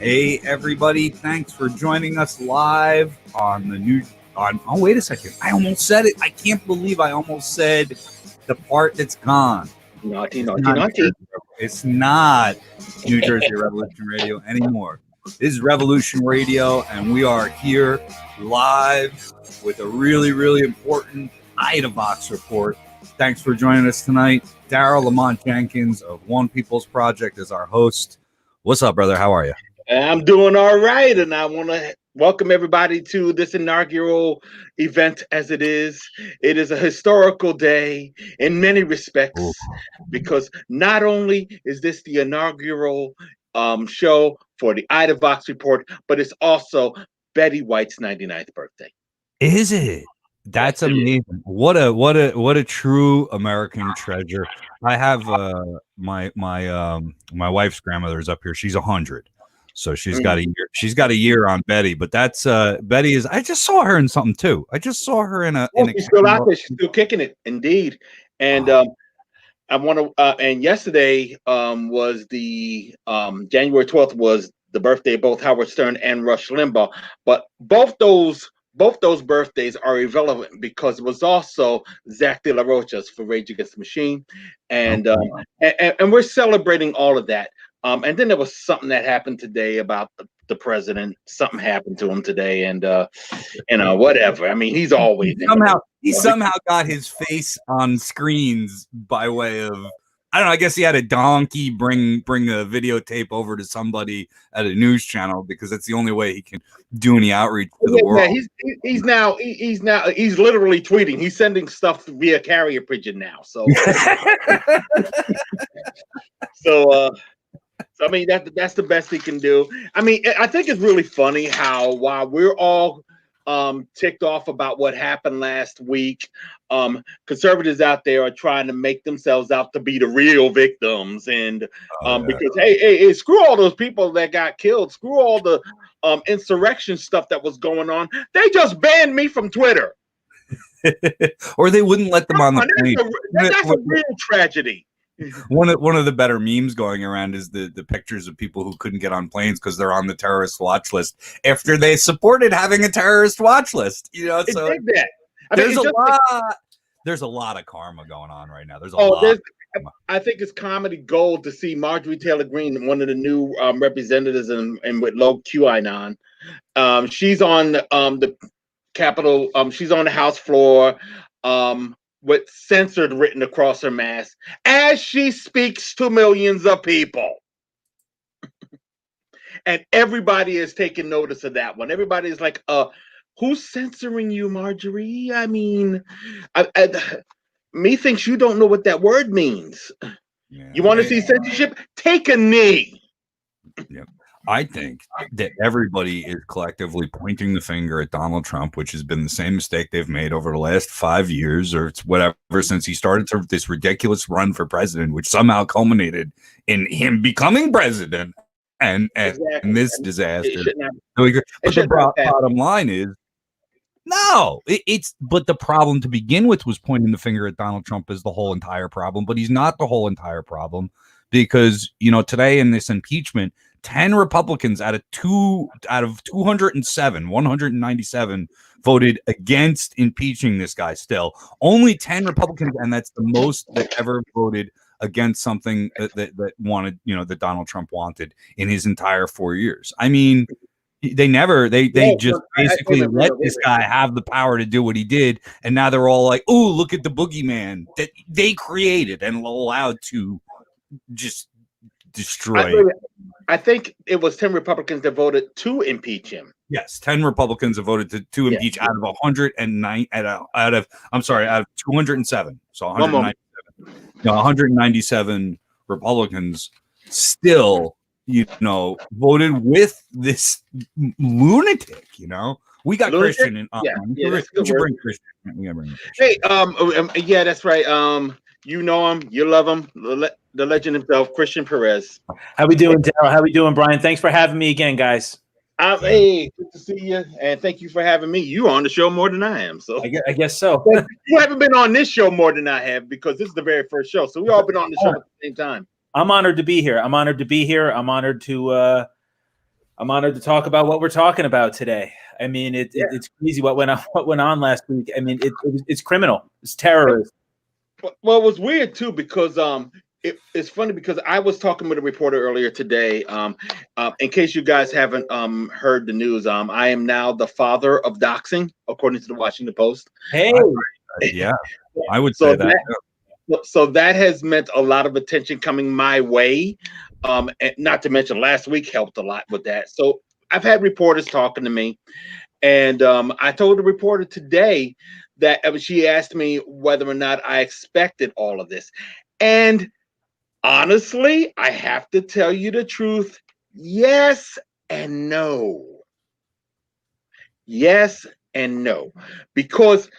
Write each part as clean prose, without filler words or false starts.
Hey everybody, thanks for joining us live on the new oh wait a second. I almost said it. I can't believe I almost said the part that's gone. Naughty. It's not New Jersey Revolution Radio anymore. This is Revolution Radio, and we are here live with a really, really important Idavox Report. Thanks for joining us tonight. Daryle Lamont-Jenkins of One People's Project is our host. What's up, brother? How are you? I'm doing all right, and I want to welcome everybody to this inaugural event as it is. It is a historical day in many respects because not only is this the inaugural show for the Idavox Report, but it's also Betty White's 99th birthday. Is it? That's amazing. What a true American treasure. I have my wife's grandmother's up here. She's 100. So she's got a year. She's got a year on Betty, but that's Betty is. I just saw her in something too. I just saw her in a. She's still out there. She's still kicking it, indeed. And I want to. And yesterday was the January 12th was the birthday of both Howard Stern and Rush Limbaugh. But both those birthdays are irrelevant because it was also Zach De La Rocha's for Rage Against the Machine, and we're celebrating all of that. And then there was something that happened today about the president. Something happened to him today, and whatever. I mean, he's always somehow got his face on screens by way of, I don't know. I guess he had a donkey bring a videotape over to somebody at a news channel because that's the only way he can do any outreach to the world. He's literally tweeting. He's sending stuff via carrier pigeon now. So So I mean that's the best he can do. I mean, I think it's really funny how while we're all ticked off about what happened last week, conservatives out there are trying to make themselves out to be the real victims, and because hey, screw all those people that got killed, screw all the insurrection stuff that was going on. They just banned me from Twitter, or they wouldn't let them on the plane. That's a real tragedy. One of the better memes going around is the pictures of people who couldn't get on planes because they're on the terrorist watch list after they supported having a terrorist watch list. You know, so there's a lot of karma going on right now. I think it's comedy gold to see Marjorie Taylor Greene, one of the new representatives, and with low QAnon. She's on the Capitol. She's on the House floor. With censored written across her mask as she speaks to millions of people. And everybody is taking notice of that one. Everybody is like, who's censoring you, Marjorie? I mean, me thinks you don't know what that word means. Yeah, you want to see censorship? Take a knee. Yep. I think that everybody is collectively pointing the finger at Donald Trump, which has been the same mistake they've made over the last 5 years or it's whatever since he started this ridiculous run for president, which somehow culminated in him becoming president and this disaster. But the bottom line is, no, but the problem to begin with was pointing the finger at Donald Trump as the whole entire problem, but he's not the whole entire problem because, today in this impeachment, 10 Republicans out of 207, 197 voted against impeaching this guy still. Only 10 Republicans, and that's the most that ever voted against something that wanted, that Donald Trump wanted in his entire 4 years. I mean, they just basically let this guy have the power to do what he did, and now they're all like, "Oh, look at the boogeyman that they created and allowed to just destroy." I think it was 10 Republicans that voted to impeach him. Yes, 10 Republicans have voted to impeach out of 109 out of 207. So 197 Republicans still, voted with this lunatic. We got lunatic? Christian in. Bring Christian. Hey, yeah, that's right. You know him, you love him, the legend himself, Christian Perez. How we doing, Daryle? How we doing, Brian? Thanks for having me again, guys. Hey, good to see you, and thank you for having me. You on the show more than I am, so I guess so. You haven't been on this show more than I have because this is the very first show, so we all been on the show at the same time. I'm honored to be here. I'm honored to I'm honored to talk about what we're talking about today. I mean, it's crazy what went on last week. I mean, it's criminal. It's terrorist. Well, it was weird too because it's funny because I was talking with a reporter earlier today. In case you guys haven't heard the news, I am now the father of doxing, according to the Washington Post. Hey, yeah, I would say that. So that has meant a lot of attention coming my way. And not to mention last week helped a lot with that. So I've had reporters talking to me, and I told the reporter today that she asked me whether or not I expected all of this. And honestly, I have to tell you the truth. Yes and no. Yes and no. Because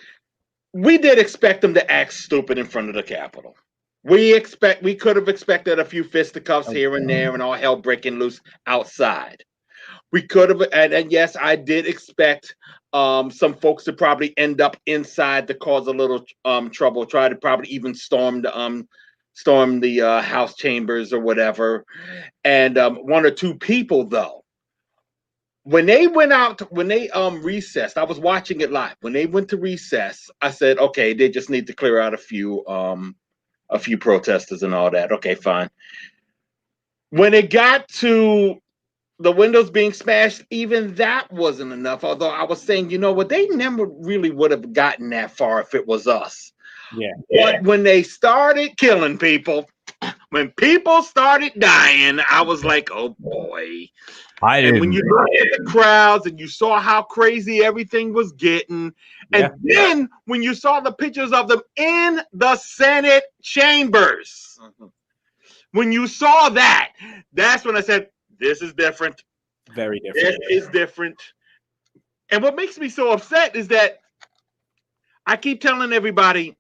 we did expect them to act stupid in front of the Capitol. We could have expected a few fisticuffs here and there and all hell breaking loose outside. We could have, and yes, I did expect some folks to probably end up inside to cause a little trouble, try to probably even storm the House chambers or whatever. And one or two people though, when they recessed, I was watching it live. When they went to recess, I said, okay, they just need to clear out a few protesters and all that. Okay, fine. When it got to the windows being smashed, even that wasn't enough. Although I was saying, you know what, they never really would have gotten that far if it was us. Yeah. But when they started killing people, when people started dying, I was like, oh boy. And when you looked at the crowds and you saw how crazy everything was getting, and then when you saw the pictures of them in the Senate chambers, when you saw that, that's when I said, this is different. Very different. This is different. And what makes me so upset is that I keep telling everybody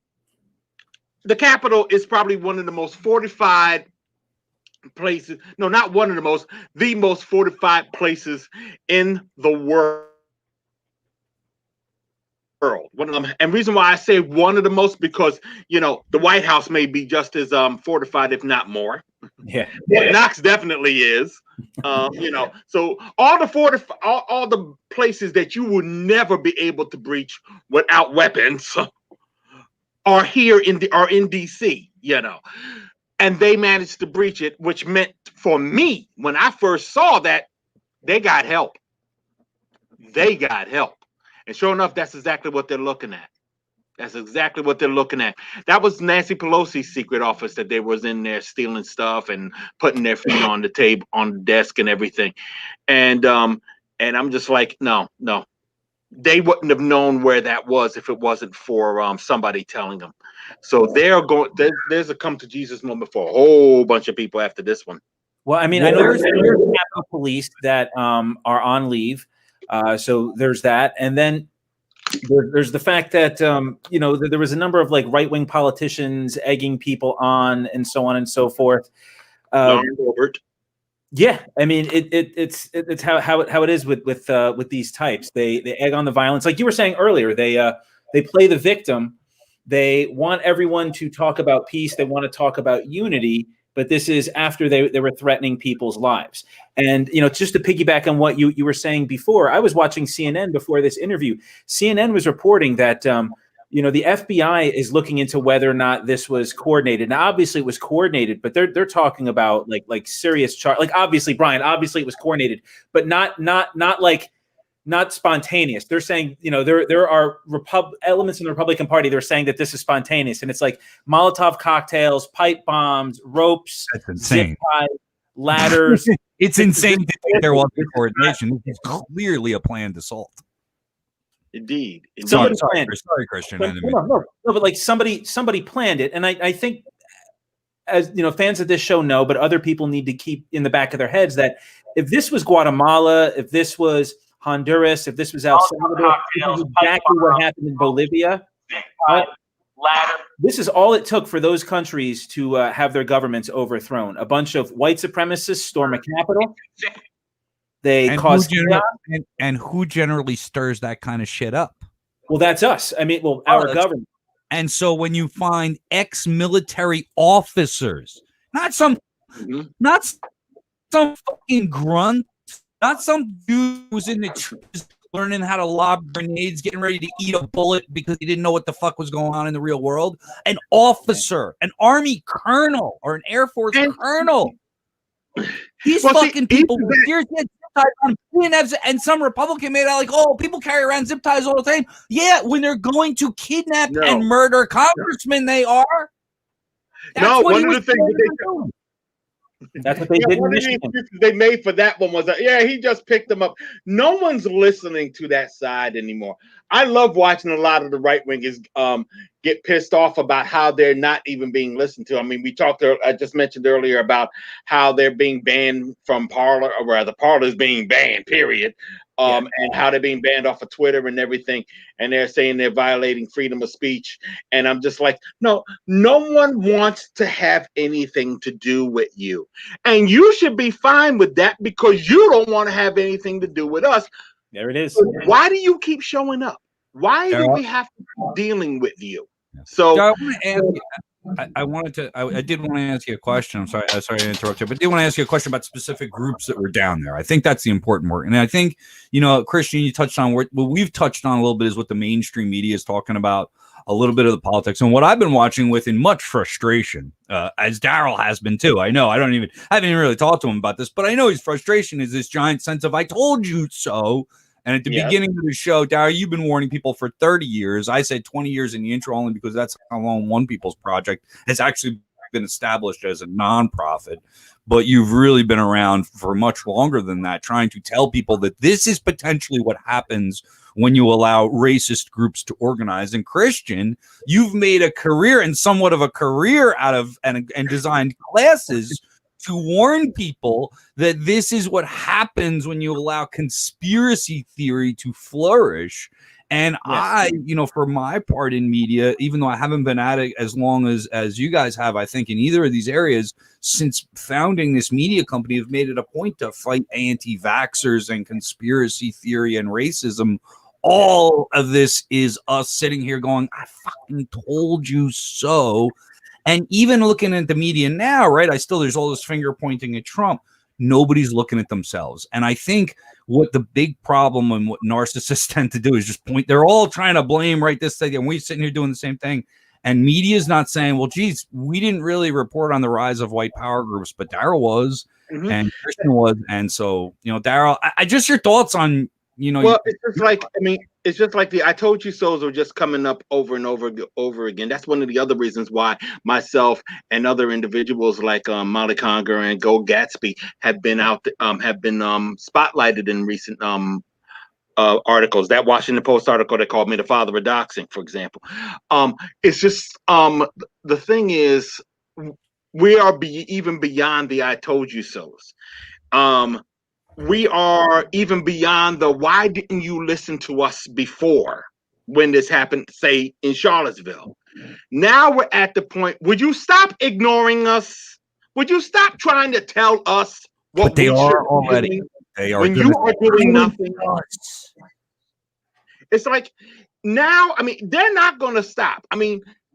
the Capitol is probably one of the most fortified places. No, not one of the most fortified places in the world. And reason why I say one of the most, because the White House may be just as fortified, if not more. Yeah, Knox definitely is. So all the places that you will never be able to breach without weapons are here in DC. And they managed to breach it, which meant for me, when I first saw that, they got help. They got help. And sure enough, that's exactly what they're looking at. That's exactly what they're looking at. That was Nancy Pelosi's secret office that they was in there stealing stuff and putting their feet on the table, on the desk and everything. And I'm just like, no. They wouldn't have known where that was if it wasn't for somebody telling them. So there's a come to Jesus moment for a whole bunch of people after this one. Well, I mean, I know there's Capitol Police that are on leave. So there's that. And then there's the fact that, there was a number of like right-wing politicians egging people on and so on and so forth. Yeah, I mean, it's how it is with these types. They egg on the violence, like you were saying earlier. They play the victim. They want everyone to talk about peace. They want to talk about unity. But this is after they were threatening people's lives. And, just to piggyback on what you were saying before, I was watching CNN before this interview. CNN was reporting that, the FBI is looking into whether or not this was coordinated. Now, obviously it was coordinated, but they're talking about like serious charge. Like, obviously, Brian, obviously it was coordinated, but not spontaneous. They're saying, there are elements in the Republican Party. They're saying that this is spontaneous, and it's like Molotov cocktails, pipe bombs, ropes, that's insane. Zip ties, ladders. It's insane to think there wasn't coordination. It's clearly a planned assault. Indeed. Sorry, Christian. No, but like somebody planned it, and I think, as fans of this show know, but other people need to keep in the back of their heads that if this was Guatemala, if this was Honduras, if this was El Salvador, this is exactly what happened in Bolivia. This is all it took for those countries to have their governments overthrown. A bunch of white supremacists storm a capital. They cause chaos. And who generally stirs that kind of shit up? Well, that's us. I mean, our government. And so when you find ex-military officers, not some fucking grunt Not some dude who's in the trenches learning how to lob grenades, getting ready to eat a bullet because he didn't know what the fuck was going on in the real world. An officer, an Army colonel, or an Air Force colonel. These fucking people with zip ties on and some Republican made out like, oh, people carry around zip ties all the time. Yeah, when they're going to kidnap and murder congressmen, they are. That's what one of the things that that's what they did. One of the excuses they made for that one was, he just picked them up. No one's listening to that side anymore. I love watching a lot of the right wingers get pissed off about how they're not even being listened to. I mean, I just mentioned earlier about how they're being banned from Parler, or rather, Parler's being banned, period. And how they're being banned off of Twitter and everything. And they're saying they're violating freedom of speech. And I'm just like, no one wants to have anything to do with you. And you should be fine with that because you don't want to have anything to do with us. There it is. Why do you keep showing up? Why do we have to keep dealing with you? So I did want to ask you a question. I'm sorry to interrupt you, but I did want to ask you a question about specific groups that were down there. I think that's the important work. And I think, Christian, you touched on what we've touched on a little bit is what the mainstream media is talking about, a little bit of the politics. And what I've been watching with in much frustration, as Daryle has been too. I know I haven't even really talked to him about this, but I know his frustration is this giant sense of I told you so. And at the beginning of the show, Daryle, you've been warning people for 30 years. I said 20 years in the intro only because that's how long One People's Project has actually been established as a nonprofit. But you've really been around for much longer than that, trying to tell people that this is potentially what happens when you allow racist groups to organize. And Christian, you've made a career and somewhat of a career out of and designed classes to warn people that this is what happens when you allow conspiracy theory to flourish. And I, for my part in media, even though I haven't been at it as long as you guys have, I think in either of these areas, since founding this media company, have made it a point to fight anti-vaxxers and conspiracy theory and racism. All of this is us sitting here going, I fucking told you so. And even looking at the media now, right? There's all this finger pointing at Trump. Nobody's looking at themselves. And I think what the big problem and what narcissists tend to do is just point. They're all trying to blame this thing. And we're sitting here doing the same thing. And media is not saying, well, geez, we didn't really report on the rise of white power groups, but Daryle was and Christian was. And so, Daryle, I just your thoughts on, it's just like the I told you so's are just coming up over and over again. That's one of the other reasons why myself and other individuals like Molly Conger and Go Gatsby have been spotlighted in recent articles. That Washington Post article that called me the father of doxing, for example. It's just the thing is we are even beyond the I told you so's. We are even beyond the why didn't you listen to us before when this happened, say, in Charlottesville. Now we're at the point, would you stop ignoring us? Would you stop trying to tell us what they are already? They are when you are doing nothing. It's like now, they're not going to stop.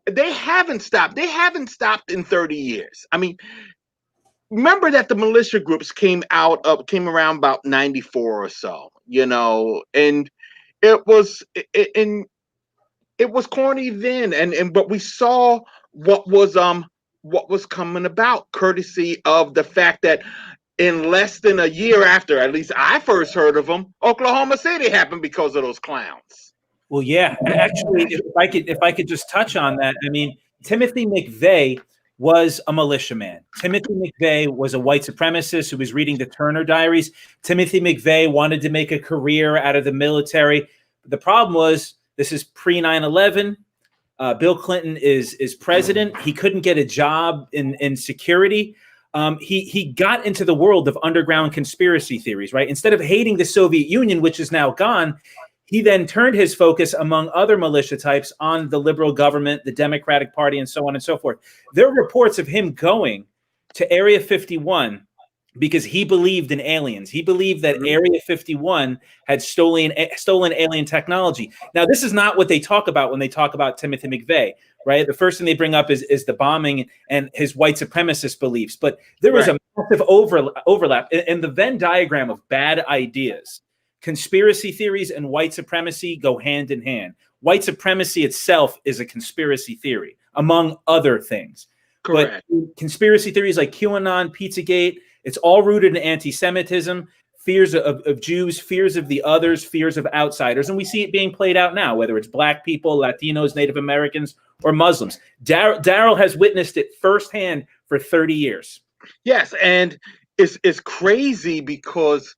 They haven't stopped. They haven't stopped in 30 years. Remember that the militia groups came around about 94 or so, and it was corny then, but we saw what was coming about, courtesy of the fact that in less than a year after, at least I first heard of them, Oklahoma City happened because of those clowns. Well, yeah, actually, if I could just touch on that, Timothy McVeigh was a militiaman. Timothy McVeigh was a white supremacist who was reading the Turner Diaries. Timothy McVeigh wanted to make a career out of the military. The problem was this is pre 9/11. Bill Clinton is president. He couldn't get a job in security. He got into the world of underground conspiracy theories, right? Instead of hating the Soviet Union, which is now gone, he then turned his focus, among other militia types, on the liberal government, the Democratic Party, and so on and so forth. There are reports of him going to Area 51 because he believed in aliens. He believed that Area 51 had stolen alien technology. Now, this is not what they talk about when they talk about Timothy McVeigh, right? The first thing they bring up is the bombing and his white supremacist beliefs. But there was a massive overlap in the Venn diagram of bad ideas. Conspiracy theories and white supremacy go hand in hand. White supremacy itself is a conspiracy theory, among other things. Correct. But conspiracy theories like QAnon, Pizzagate, it's all rooted in anti-Semitism, fears of Jews, fears of the others, fears of outsiders. And we see it being played out now, whether it's Black people, Latinos, Native Americans, or Muslims. Daryle has witnessed it firsthand for 30 years. Yes, and it's crazy because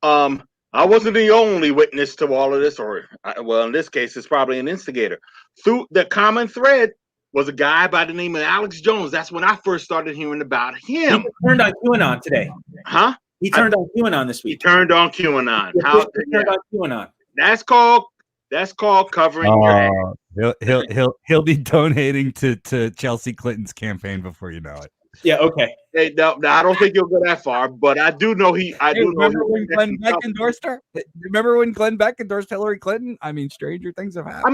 I wasn't the only witness to all of this, or well, in this case, it's probably an instigator. Through the common thread was a guy by the name of Alex Jones. That's when I first started hearing about him. He turned on QAnon today. Huh? He turned on QAnon this week. He turned on QAnon. He turned on QAnon. That's called covering your head. He'll be donating to Chelsea Clinton's campaign before you know it. Yeah, okay. Hey, no, I don't think he'll go that far, but I do know he. Remember when Glenn Beck endorsed her? Remember when Glenn Beck endorsed Hillary Clinton? I mean, stranger things have happened. I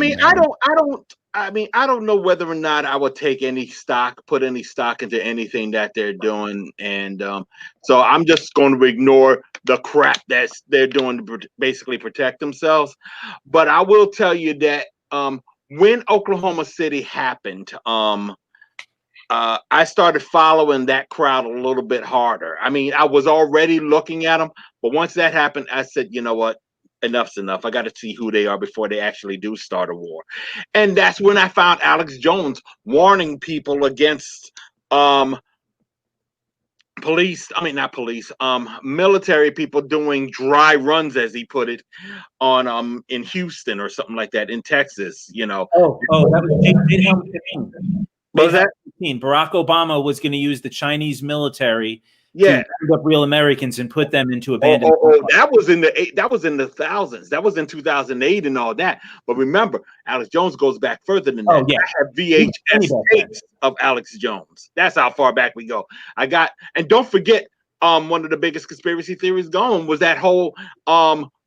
mean, I don't know whether or not I would put any stock into anything that they're doing, and so I'm just going to ignore the crap they're doing to basically protect themselves. But I will tell you that when Oklahoma City happened, I started following that crowd a little bit harder. I mean, I was already looking at them, but once that happened, I said, you know what? Enough's enough. I got to see who they are before they actually do start a war. And that's when I found Alex Jones warning people against military people doing dry runs, as he put it, on in Houston or something like that, in Texas, you know. Oh, that was Was that Barack Obama was going to use the Chinese military to round up real Americans and put them into abandoned. That was in the thousands. That was in 2008 and all that. But remember, Alex Jones goes back further than that. I have VHS tapes of Alex Jones. That's how far back we go. And don't forget, one of the biggest conspiracy theories going was that whole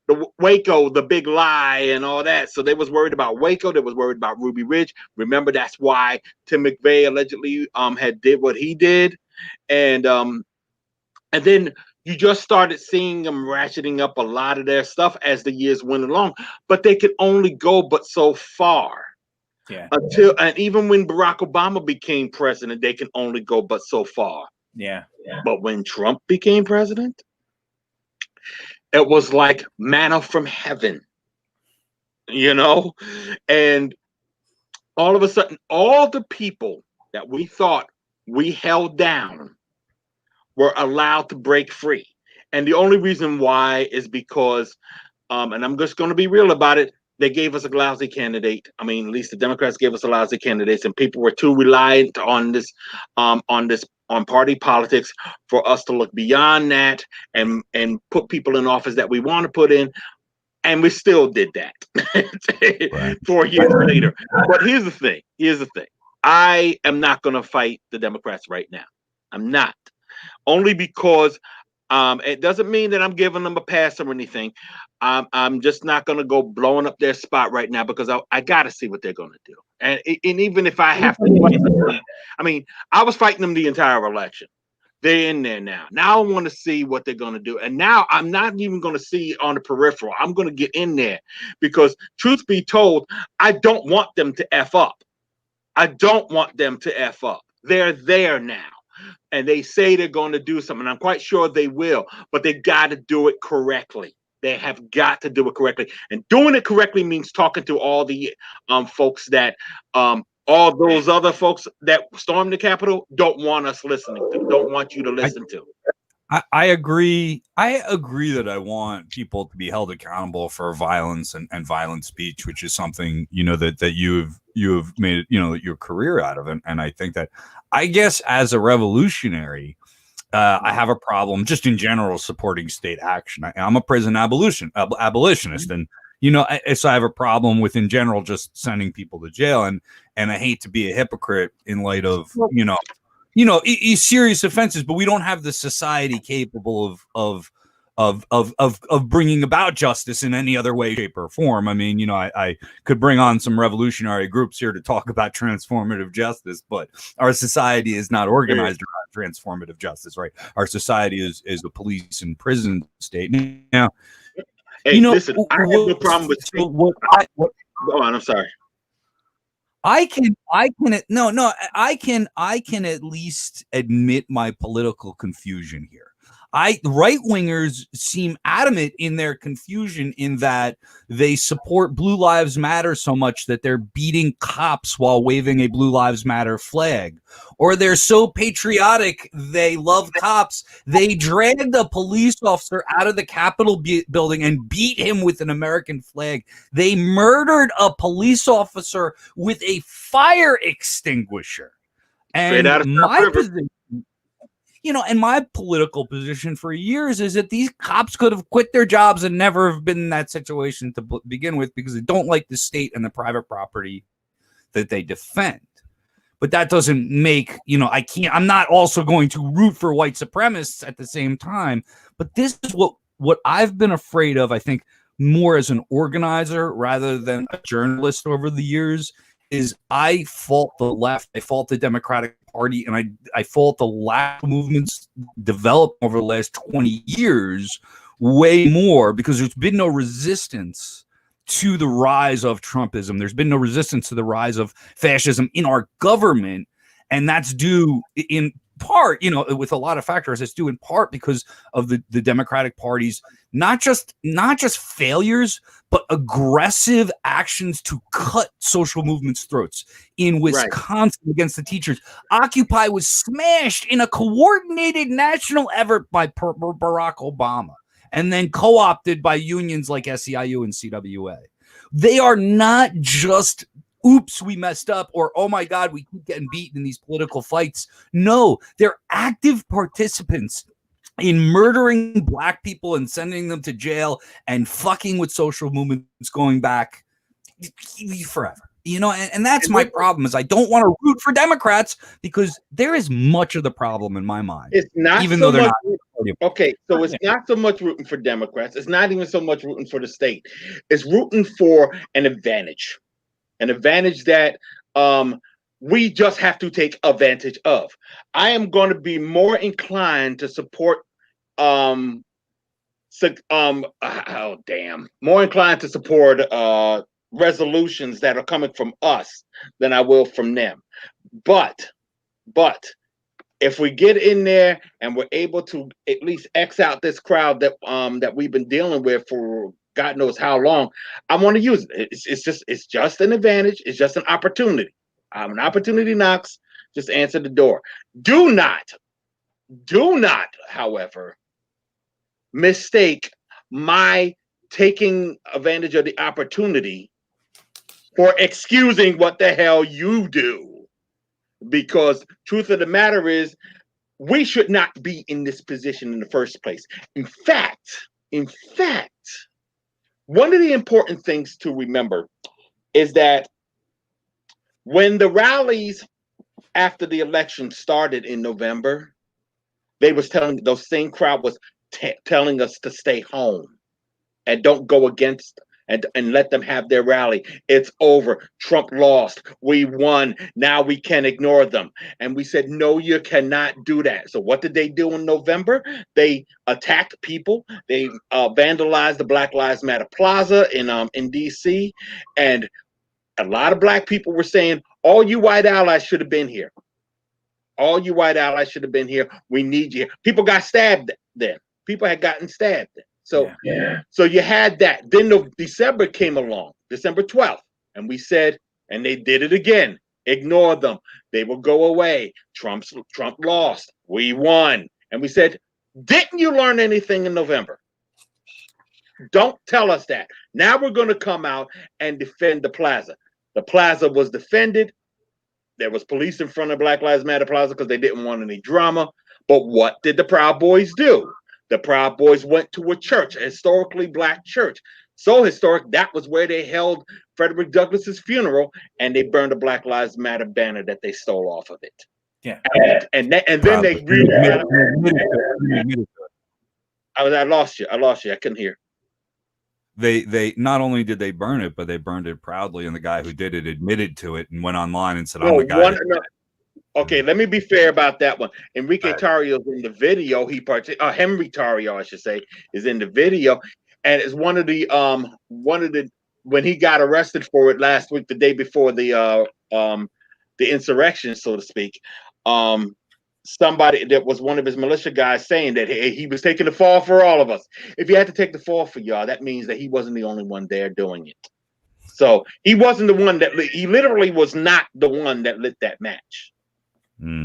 the Waco, the big lie and all that. So they was worried about Waco. They was worried about Ruby Ridge. Remember, that's why Tim McVeigh allegedly had did what he did. And then you just started seeing them ratcheting up a lot of their stuff as the years went along. But they could only go but so far. Yeah. And even when Barack Obama became president, they can only go but so far. Yeah. But when Trump became president, it was like manna from heaven, you know? And all of a sudden, all the people that we thought we held down were allowed to break free. And the only reason why is because, and I'm just going to be real about it, they gave us a lousy candidate. I mean, at least the Democrats gave us a lousy candidates, and people were too reliant on party politics for us to look beyond that and put people in office that we want to put in. And we still did that 4 years later. But here's the thing. I am not going to fight the Democrats right now. I'm not. Only because it doesn't mean that I'm giving them a pass or anything. I'm just not going to go blowing up their spot right now because I got to see what they're going to do. And even if I have to fight them, I mean, I was fighting them the entire election. They're in there now. Now I want to see what they're going to do. And now I'm not even going to see on the peripheral. I'm going to get in there because, truth be told, I don't want them to F up. I don't want them to F up. They're there now. And they say they're going to do something. I'm quite sure they will, but they got to do it correctly. They have got to do it correctly. And doing it correctly means talking to all the folks that all those other folks that stormed the Capitol don't want us listening to, don't want you to listen to. I agree. I agree that I want people to be held accountable for violence and violent speech, which is something, you know, that you have made, you know, your career out of. And I think that, I guess, as a revolutionary, I have a problem just in general supporting state action. I'm a prison abolitionist, and you know, so I have a problem with, in general, just sending people to jail. And I hate to be a hypocrite in light of, you know, serious offenses, but we don't have the society capable of bringing about justice in any other way, shape, or form. I mean, I could bring on some revolutionary groups here to talk about transformative justice, but our society is not organized around transformative justice, right? Our society is a police and prison state. Now, hey, listen, I have no problem with what go on, I'm sorry. I can at least admit my political confusion here. Right wingers seem adamant in their confusion in that they support Blue Lives Matter so much that they're beating cops while waving a Blue Lives Matter flag, or they're so patriotic they love cops they dragged a police officer out of the Capitol building and beat him with an American flag. They murdered a police officer with a fire extinguisher. And my position, and my political position for years is that these cops could have quit their jobs and never have been in that situation to begin with, because they don't like the state and the private property that they defend. But that doesn't make, I'm not also going to root for white supremacists at the same time. But this is what I've been afraid of, I think, more as an organizer rather than a journalist over the years, is I fault the left, I fault the Democratic Party, and I fault the lack of movements developed over the last 20 years way more, because there's been no resistance to the rise of Trumpism. There's been no resistance to the rise of fascism in our government, and that's due in part, with a lot of factors, it's due in part because of the Democratic Party's not just failures, but aggressive actions to cut social movements' throats. In Wisconsin, against the teachers, Occupy was smashed in a coordinated national effort by Barack Obama, and then co-opted by unions like SEIU and CWA. They are not just, oops, we messed up, or, oh my God, we keep getting beaten in these political fights. No, they're active participants in murdering Black people and sending them to jail and fucking with social movements going back forever. And that's my problem, is I don't want to root for Democrats, because there is much of the problem in my mind. It's not, even so though they're much, not. Okay, so it's not so much rooting for Democrats. It's not even so much rooting for the state. It's rooting for an advantage that we just have to take advantage of. I am going to be more inclined to support more inclined to support resolutions that are coming from us than I will from them. But if we get in there and we're able to at least X out this crowd that we've been dealing with for God knows how long, I want to use it. It's just an advantage. It's just an opportunity. An opportunity knocks, just answer the door. Do not, however, mistake my taking advantage of the opportunity for excusing what the hell you do. Because truth of the matter is, we should not be in this position in the first place. In fact, one of the important things to remember is that when the rallies after the election started in November, they was telling, those same crowd was telling us to stay home and don't go against and let them have their rally. It's over. Trump lost. We won. Now we can ignore them. And we said, no, you cannot do that. So what did they do in November? They attacked people. They vandalized the Black Lives Matter Plaza in DC. And a lot of Black people were saying, all you white allies should have been here. All you white allies should have been here. We need you here. People got stabbed then. People had gotten stabbed then. So you had that. Then December came along, December 12th, and we said, and they did it again. Ignore them. They will go away. Trump lost. We won. And we said, didn't you learn anything in November? Don't tell us that. Now we're going to come out and defend the plaza. The plaza was defended. There was police in front of Black Lives Matter Plaza because they didn't want any drama. But what did the Proud Boys do? The Proud Boys went to a church, a historically Black church. So historic, that was where they held Frederick Douglass's funeral, and they burned a Black Lives Matter banner that they stole off of it. Yeah. And then they I lost you. I couldn't hear. They not only did they burn it, but they burned it proudly, and the guy who did it admitted to it and went online and said, "I'm the guy." Okay, let me be fair about that one. Enrique Tarrio's in the video. Henry Tarrio, I should say, is in the video, and it's one of the when he got arrested for it last week, the day before the insurrection, so to speak. Somebody that was one of his militia guys saying that he was taking the fall for all of us. If he had to take the fall for y'all, that means that he wasn't the only one there doing it. So he wasn't the one he literally was not the one that lit that match.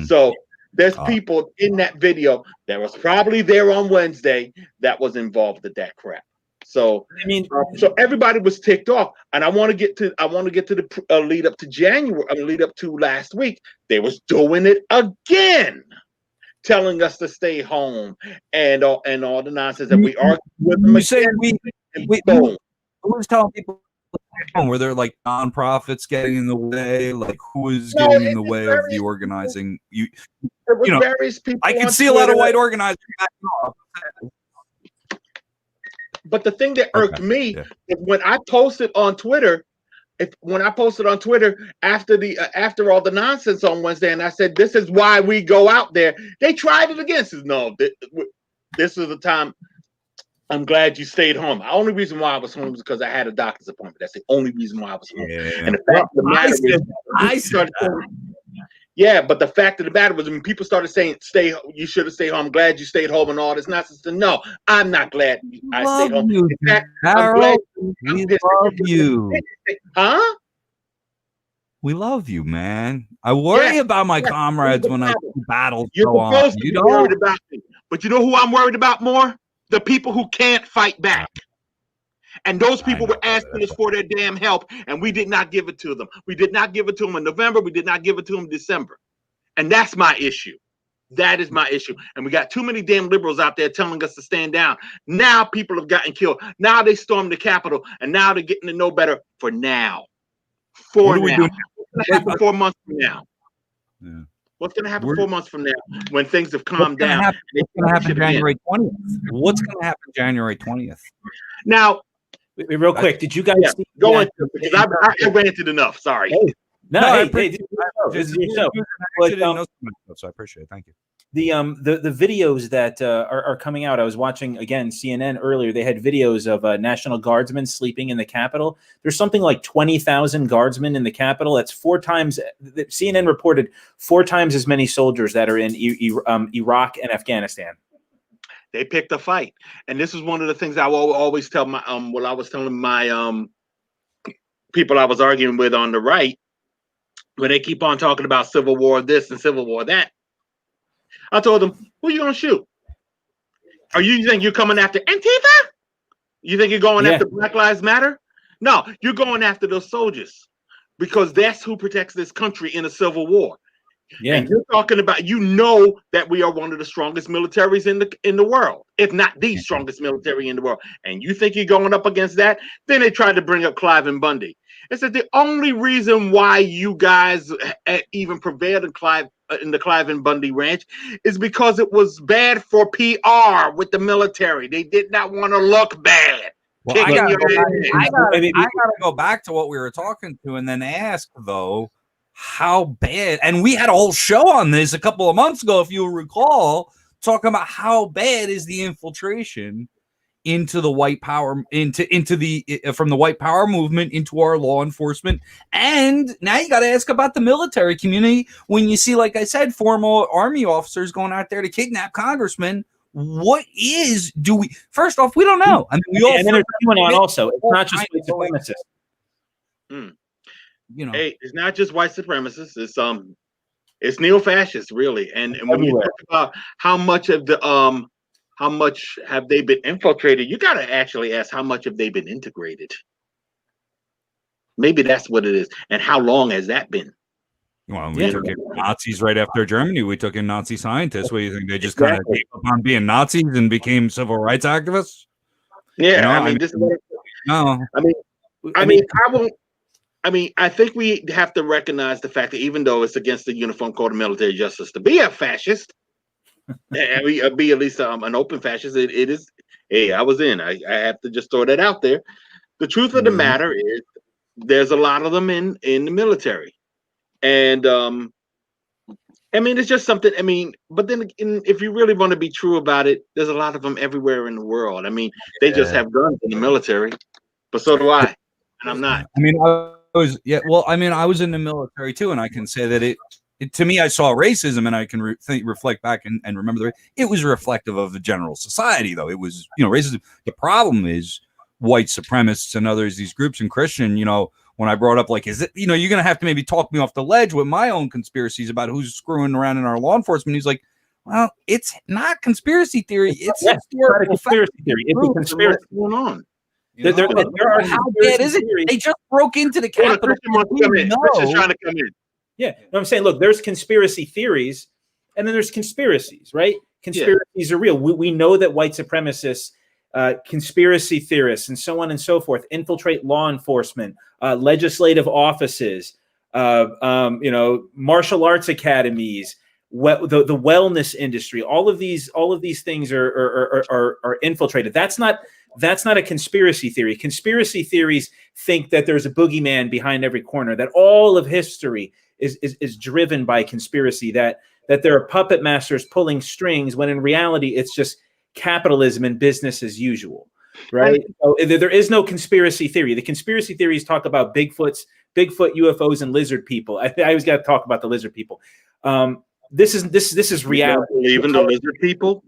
So there's people in that video that was probably there on Wednesday that was involved with that crap. So I mean, so everybody was ticked off, and I want to get to the lead up to January. Lead up to last week. They was doing it again, telling us to stay home and all the nonsense that we are with them. You say who was telling people? Were there like nonprofits getting in the way? Like who was getting in the way of the organizing? Various people. I can see a lot of white organizers. But the thing that irked me is when I posted on Twitter. After all the nonsense on Wednesday, and I said this is why we go out there, they tried it again. Says no, this is the time. I'm glad you stayed home. The only reason why I was home was because I had a doctor's appointment. That's the only reason why I was home. Yeah. And the fact of the matter but the fact of the matter was when people started saying, you should have stayed home. I'm glad you stayed home and all this nonsense. No, I'm not glad I stayed home. In fact, I'm glad we love you. Huh? We love you, man. I worry about my comrades when I battle. You're supposed to be worried about me. But you know who I'm worried about more? The people who can't fight back. And those people were asking us for their damn help, and we did not give it to them. We did not give it to them in November. We did not give it to them in December. And that's my issue. That is my issue. And we got too many damn liberals out there telling us to stand down. Now people have gotten killed. Now they stormed the Capitol, and now they're getting to know better for now. What's going to happen 4 months from now? Yeah. What's going to happen 4 months from now when things have calmed down? What's going to happen January 20th? What's going to happen January 20th? Now, real quick, did you guys see go into it? Because I ranted enough. Sorry. This is your show. So I appreciate it. Thank you. The videos that are coming out, I was watching again CNN earlier. They had videos of National Guardsmen sleeping in the Capitol. There's something like 20,000 guardsmen in the Capitol. That's 4 times. CNN reported 4 times as many soldiers that are in Iraq and Afghanistan. They picked a fight, and this is one of the things I will always tell my what I was telling my people I was arguing with on the right, when they keep on talking about Civil War this and Civil War that. I told them, who are you gonna shoot? You think you're coming after Antifa? You think you're going after Black Lives Matter? No, you're going after those soldiers because that's who protects this country in a civil war. Yeah. And you're talking about, that we are one of the strongest militaries in the world, if not the strongest military in the world. And you think you're going up against that? Then they tried to bring up Clive and Bundy. It said the only reason why you guys even prevailed in the Clive and Bundy ranch is because it was bad for PR with the military. They did not want to look bad. Well, I gotta go back to what we were talking to and then ask though, how bad, and we had a whole show on this a couple of months ago, if you recall, talking about how bad is the infiltration into the white power, into the from the white power movement into our law enforcement. And now you got to ask about the military community when you see, like I said, former Army officers going out there to kidnap congressmen. First off, we don't know. I mean, and then there's going on also. It's not just white supremacists. Hey, it's not just white supremacists. It's neo-fascists, really. And when you talk about how much have they been infiltrated, you got to actually ask how much have they been integrated. Maybe that's what it is. And how long has that been? Well, we took in Nazis right after Germany. We took in Nazi scientists. What do you think? They just kind of gave up on being Nazis and became civil rights activists? Yeah, I won't. I mean, I think we have to recognize the fact that even though it's against the Uniform Code of Military Justice to be a fascist, and be at least an open fascist, it is. Hey, I was in. I have to just throw that out there. The truth of the matter is, there's a lot of them in the military, and I mean, it's just something. I mean, but then if you really want to be true about it, there's a lot of them everywhere in the world. I mean, they just have guns in the military, but so do I, and I'm not. I mean, I was well. I mean, I was in the military too, and I can say that to me, I saw racism, and I can reflect back and remember it was reflective of the general society, though. It was, racism. The problem is white supremacists and others, these groups, and Christian. When I brought up, like, is it, you're going to have to maybe talk me off the ledge with my own conspiracies about who's screwing around in our law enforcement. He's like, well, it's not conspiracy theory. It's not a conspiracy theory. It's a conspiracy going on. There are how bad is it? They just broke into the Capitol. Christian's trying to come in. Yeah, no, I'm saying, look, there's conspiracy theories, and then there's conspiracies, right? Conspiracies are real. We know that white supremacists, conspiracy theorists, and so on and so forth infiltrate law enforcement, legislative offices, martial arts academies, the wellness industry. All of these things are infiltrated. That's not a conspiracy theory. Conspiracy theories think that there's a boogeyman behind every corner, that all of history is driven by conspiracy, that there are puppet masters pulling strings, when in reality it's just capitalism and business as usual, right? So there is no conspiracy theory. The conspiracy theories talk about Bigfoot, UFOs, and lizard people. I always got to talk about the lizard people. This is reality. Even the lizard people,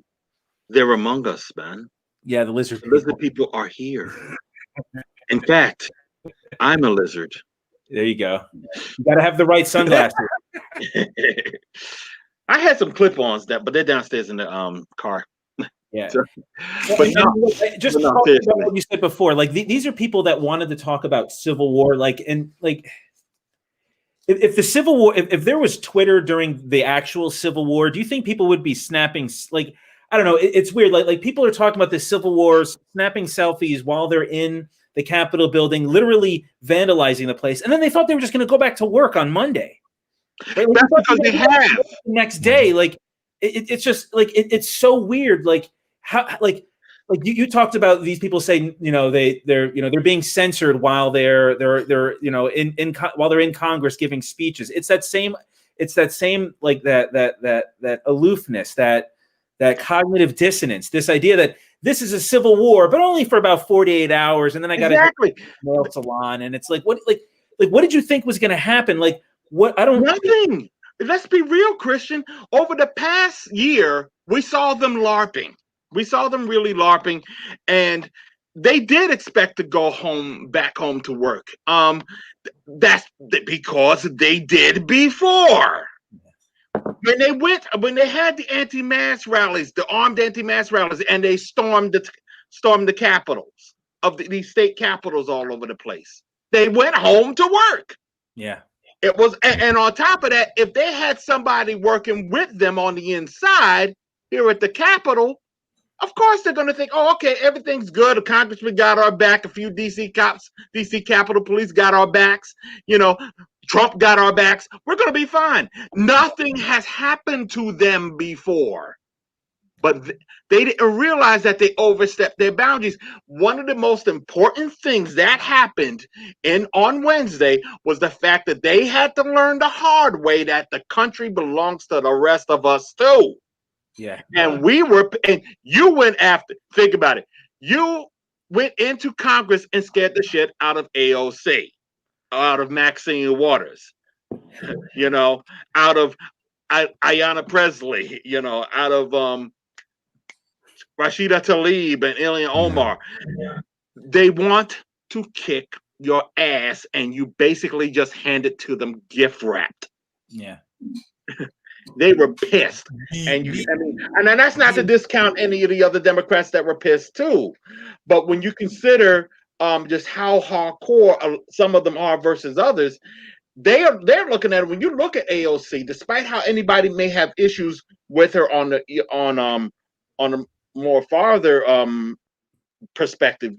they're among us, man. Yeah, the lizard people are here. In fact, I'm a lizard. There you go. You got to have the right sunglasses. I had some clip-ons but they're downstairs in the car. Yeah. But just talk about what you said before. Like these are people that wanted to talk about Civil War. If the Civil War, if there was Twitter during the actual Civil War, do you think people would be snapping? Like, I don't know. It's weird. Like people are talking about the Civil War, snapping selfies while they're in the Capitol building, literally vandalizing the place, and then they thought they were just going to go back to work on Monday. Right? That's because they have the next day. Like it's just like it's so weird. Like how like you talked about these people saying they're being censored while they're while they're in Congress giving speeches. It's that same like that aloofness, that cognitive dissonance, this idea that this is a civil war, but only for about 48 hours, and then I got to go to the nail salon, and it's like what did you think was going to happen? Like what? I don't nothing. Let's be real, Christian. Over the past year, we saw them LARPing. We saw them really LARPing, and they did expect to go back home to work. That's because they did before. When they had the anti-mask rallies, the armed anti-mask rallies, and they stormed the capitals of these state capitals all over the place. They went home to work. Yeah. It was, and on top of that, if they had somebody working with them on the inside here at the Capitol, of course they're going to think, oh, okay, everything's good. A congressman got our back. A few DC cops, DC Capitol Police got our backs. Trump got our backs. We're going to be fine. Nothing has happened to them before. But they didn't realize that they overstepped their boundaries. One of the most important things that happened on Wednesday was the fact that they had to learn the hard way that the country belongs to the rest of us too. Yeah. And you went after, think about it. You went into Congress and scared the shit out of AOC, out of Maxine Waters, out of Ayanna Presley, out of Rashida Tlaib and Ilhan Omar. They want to kick your ass, and you basically just hand it to them gift wrapped. Yeah. They were pissed. And that's not to discount any of the other Democrats that were pissed too. But when you consider just how hardcore some of them are versus others, they're looking at it. When you look at AOC, despite how anybody may have issues with her on a more farther perspective,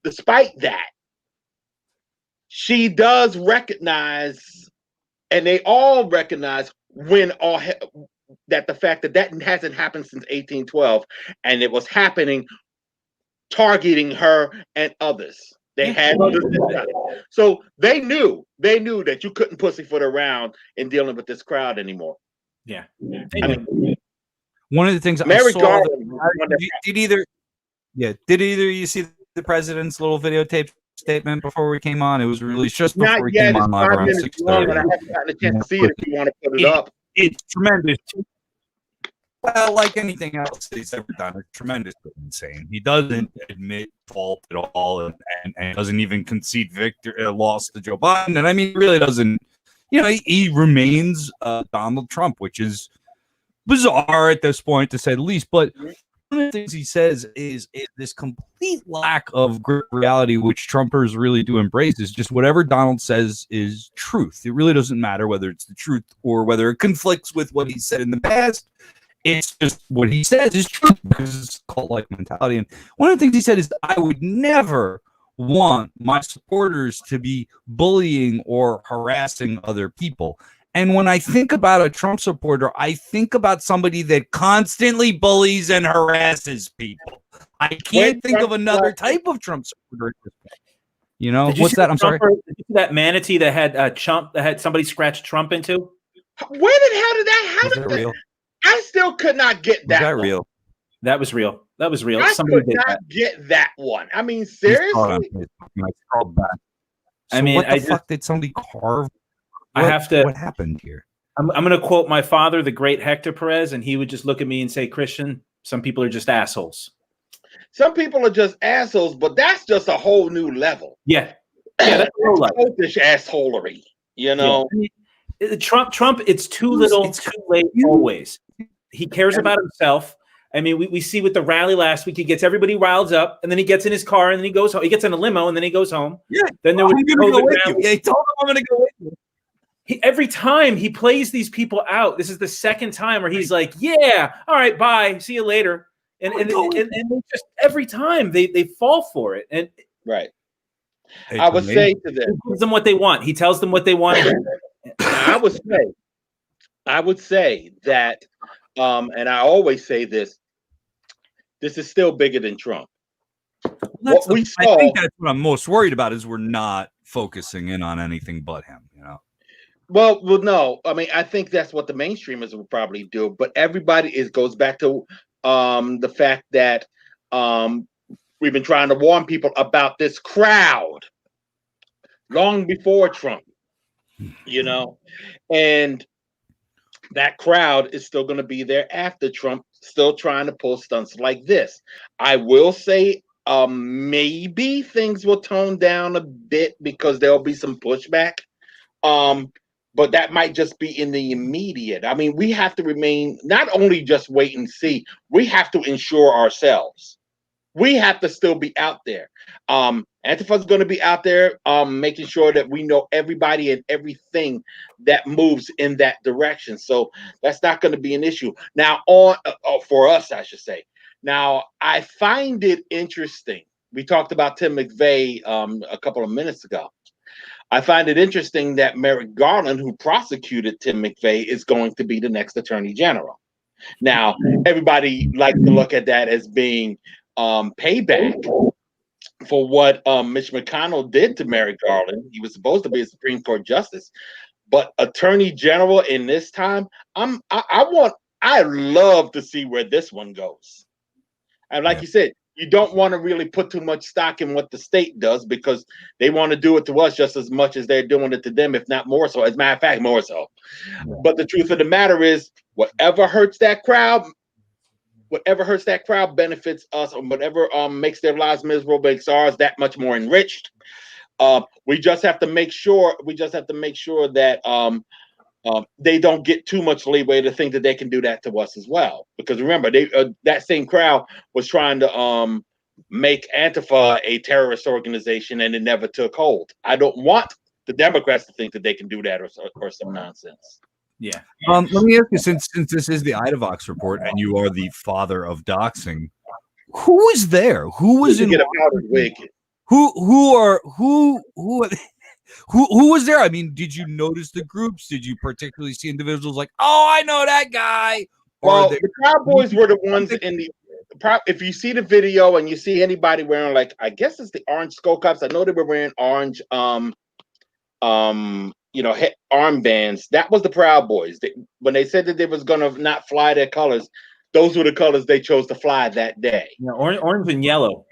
despite that, she does recognize, and they all recognize that the fact that hasn't happened since 1812, and it was happening targeting her and others. They had others. So they knew that you couldn't pussyfoot around in dealing with this crowd anymore. Yeah. I mean, one of the things Mary I saw Garland did either you see the president's little videotape statement before we came on? It was released just before we came on live around 6:30. I haven't gotten a chance to see it. If you want to put it up, it's tremendous. Well, like anything else he's ever done, it's tremendously insane. He doesn't admit fault at all, and doesn't even concede loss to Joe Biden. And I mean, really doesn't. You know, he remains Donald Trump, which is bizarre at this point, to say the least. But one of the things he says is this complete lack of reality, which Trumpers really do embrace, is just whatever Donald says is truth. It really doesn't matter whether it's the truth or whether it conflicts with what he said in the past. It's just what he says is true, because it's cult-like mentality. And one of the things he said is, I would never want my supporters to be bullying or harassing other people. And when I think about a Trump supporter, I think about somebody that constantly bullies and harasses people. I can't think of another type of Trump supporter. You know, what's that? I'm sorry. Did you see that manatee that had somebody scratch Trump into? Where the hell did that happen? Was that real? I still could not get that. Was that real? That was real. That was real. I could not get that one. I mean, seriously. I mean, what the fuck did somebody carve? What happened here? I'm going to quote my father, the great Hector Perez, and he would just look at me and say, Christian, some people are just assholes. Some people are just assholes, but that's just a whole new level. Yeah. Yeah, that's a whole level. Selfish assholery, you know. Yeah. Trump, it's too little, too late, always. He cares about himself. I mean, we see with the rally last week, he gets everybody riled up, and then he gets in his car, and then he goes home. He gets in a limo, and then he goes home. Yeah. Then there was COVID rally. Yeah, he told him I'm going to go with you. Every time he plays these people out, this is the second time where he's like, "Yeah, all right, bye, see you later," and just every time they fall for it. And right, I would say to them, he gives them what they want. He tells them what they want. I would say that, and I always say this: this is still bigger than Trump. I think that's what I'm most worried about, is we're not focusing in on anything but him. You know. Well, no. I mean, I think that's what the mainstreamers will probably do. But everybody goes back to the fact that we've been trying to warn people about this crowd long before Trump, you know, and that crowd is still going to be there after Trump, still trying to pull stunts like this. I will say maybe things will tone down a bit because there'll be some pushback. But that might just be in the immediate. I mean, we have to remain, not only just wait and see, we have to ensure ourselves. We have to still be out there. Antifa's going to be out there making sure that we know everybody and everything that moves in that direction. So that's not going to be an issue. Now, for us, I should say. Now, I find it interesting. We talked about Tim McVeigh a couple of minutes ago. I find it interesting that Merrick Garland, who prosecuted Tim McVeigh, is going to be the next attorney general. Now, everybody likes to look at that as being payback for what Mitch McConnell did to Merrick Garland. He was supposed to be a Supreme Court justice, but attorney general in this time, I love to see where this one goes. And like you said, you don't want to really put too much stock in what the state does, because they want to do it to us just as much as they're doing it to them, if not more so. As a matter of fact, more so. But the truth of the matter is, whatever hurts that crowd benefits us, or whatever makes their lives miserable makes ours that much more enriched. We just have to make sure that they don't get too much leeway to think that they can do that to us as well. Because remember, that same crowd was trying to make Antifa a terrorist organization, and it never took hold. I don't want the Democrats to think that they can do that or some nonsense. Yeah. Let me ask you, since this is the Idavox report and you are the father of doxing, who was there? Who was in? Get a powdered wig. Who Who was there? I mean, did you notice the groups? Did you particularly see individuals like, oh, I know that guy? Well, the Proud Boys were the ones in the. If you see the video and you see anybody wearing, like, I guess it's the orange skull caps. I know they were wearing orange armbands. That was the Proud Boys. When they said that they was gonna not fly their colors, those were the colors they chose to fly that day. Yeah, orange and yellow.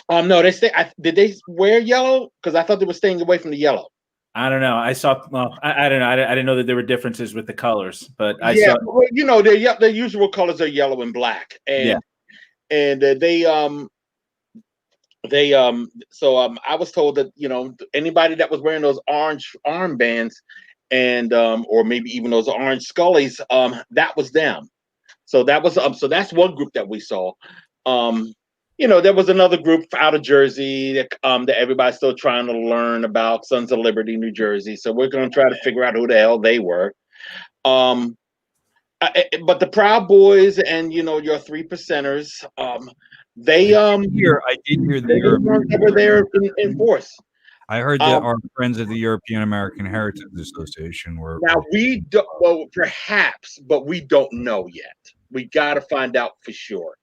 No, did they wear yellow? Because I thought they were staying away from the yellow. I don't know. I saw. Well, I don't know. I didn't know that there were differences with the colors, but I yeah, saw. well, you know, their usual colors are yellow and black, and I was told that, you know, anybody that was wearing those orange armbands and or maybe even those orange scullies, that was them. So that was so that's one group that we saw. You know, there was another group out of Jersey that everybody's still trying to learn about, Sons of Liberty, New Jersey. So we're going to try to figure out who the hell they were. But the Proud Boys and, you know, your 3%ers, I did hear they were there in force. I heard that our friends at the European American Heritage Association were. Now perhaps, but we don't know yet. We got to find out for sure.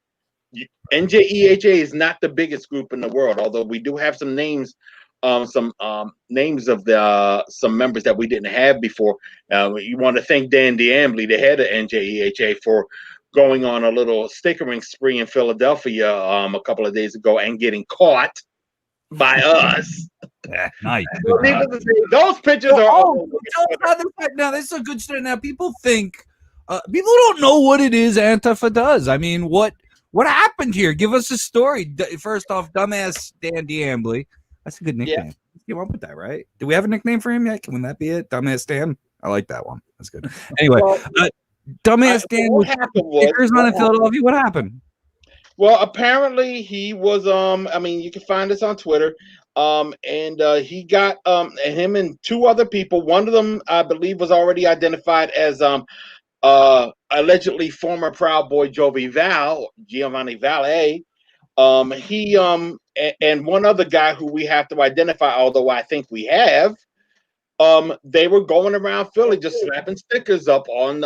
NJEHA is not the biggest group in the world, although we do have some names, names of some members that we didn't have before. You want to thank Dan DeAmbley, the head of NJEHA, for going on a little stickering spree in Philadelphia a couple of days ago and getting caught by us. Yeah, nice. Those pictures are. Now this is a good story. Now people think people don't know what it is Antifa does. I mean, what happened here? Give us a story. First off, dumbass Dan DeAmbley. That's a good nickname. Yeah. You went with that, right? Do we have a nickname for him yet? Can that be it? Dumbass Dan? I like that one. That's good. Anyway, dumbass Dan with stickers on in Philadelphia. What happened? Well, apparently he was I mean, you can find this on Twitter. And he got him and two other people. One of them, I believe, was already identified as allegedly former Proud Boy Giovanni Valle. He and one other guy who we have to identify, although I think we have. They were going around Philly just slapping stickers up on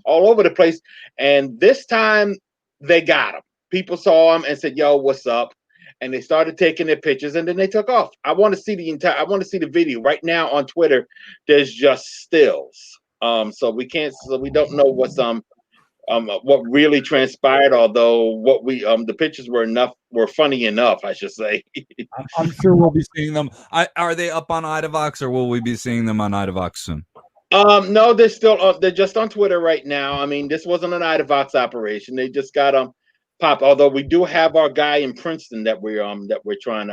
all over the place, and this time they got him. People saw him and said, "Yo, what's up?" And they started taking their pictures, and then they took off. I want to see the video right now on Twitter. There's just stills, so we don't know what's what really transpired. Although what we the pictures were funny enough, I should say. I'm sure we'll be seeing them. Are they up on Idavox, or will we be seeing them on Idavox soon? No, they're just on Twitter right now. I mean, this wasn't an Idavox operation. They just got pop. Although we do have our guy in Princeton that we're trying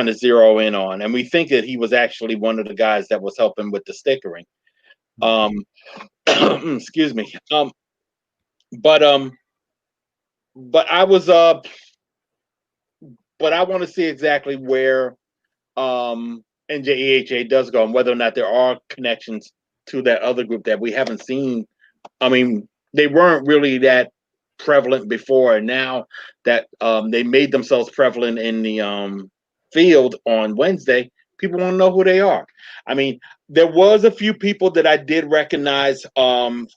to zero in on, and we think that he was actually one of the guys that was helping with the stickering. Excuse me. But I was but I want to see exactly where NJEHA does go and whether or not there are connections to that other group that we haven't seen. I mean, they weren't really that prevalent before, and now that they made themselves prevalent in the field on Wednesday, people want to know who they are. I mean, there was a few people that I did recognize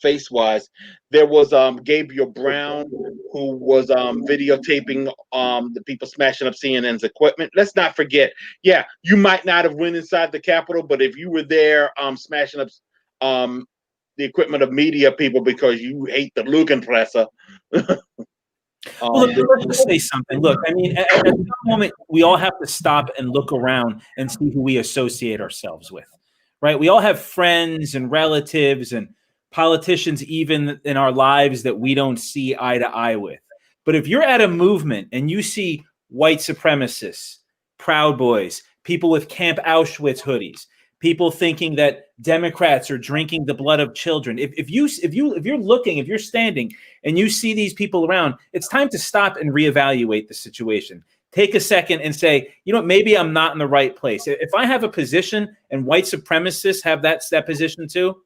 face wise. There was Gabriel Brown, who was videotaping the people smashing up CNN's equipment. Let's not forget, yeah, you might not have went inside the Capitol, but if you were there smashing up the equipment of media people because you hate the Lügenpresse. Well, let's just say something. Look, I mean, at some moment, we all have to stop and look around and see who we associate ourselves with, right? We all have friends and relatives and politicians even in our lives that we don't see eye to eye with. But if you're at a movement and you see white supremacists, Proud Boys, people with Camp Auschwitz hoodies, people thinking that Democrats are drinking the blood of children. If you're looking, if you're standing and you see these people around, it's time to stop and reevaluate the situation. Take a second and say, you know, maybe I'm not in the right place. If I have a position and white supremacists have that position too,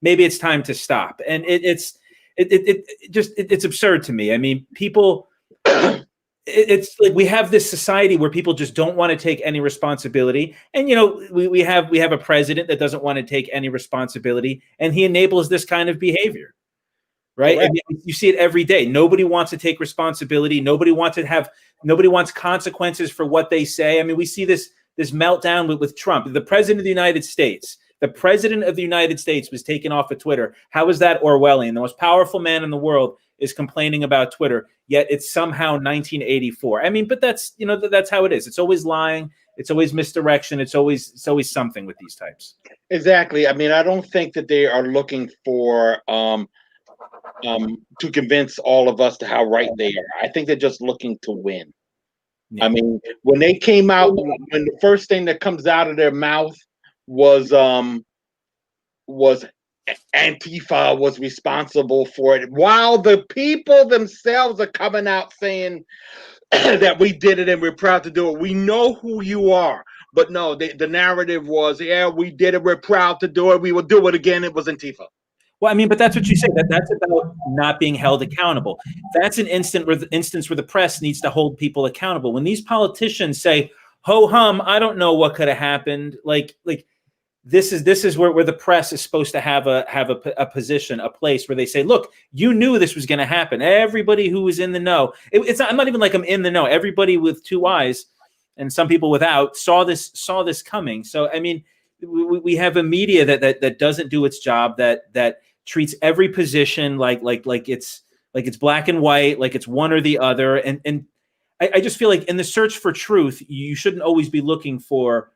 maybe it's time to stop. And it's absurd to me. I mean, people it's like we have this society where people just don't want to take any responsibility, and we have a president that doesn't want to take any responsibility, and he enables this kind of behavior, right? And you see it every day. Nobody wants to take responsibility. Nobody wants consequences for what they say. I mean, we see this meltdown with Trump, the president of the United States. The president of the United States was taken off of Twitter. How is that Orwellian? The most powerful man in the world is complaining about Twitter, yet it's somehow 1984. I mean, but that's that's how it is. It's always lying. It's always misdirection. It's always something with these types. Exactly. I mean, I don't think that they are looking for to convince all of us to how right they are. I think they're just looking to win. Yeah. I mean, when they came out, when the first thing that comes out of their mouth was Antifa was responsible for it, while the people themselves are coming out saying that we did it and we're proud to do it. We know who you are. But no, the narrative was, yeah, we did it, we're proud to do it, we will do it again. It was Antifa. Well, I mean, but that's what you say. That's about not being held accountable. That's an instance where the press needs to hold people accountable. When these politicians say, "Ho hum, I don't know what could have happened," like this is where the press is supposed to have a position, a place where they say, "Look, you knew this was going to happen. Everybody who was in the know, I'm not even like I'm in the know. Everybody with two eyes, and some people without, saw this coming." So, I mean, we have a media that doesn't do its job, that treats every position like it's black and white, like it's one or the other. And I just feel like in the search for truth, you shouldn't always be looking for,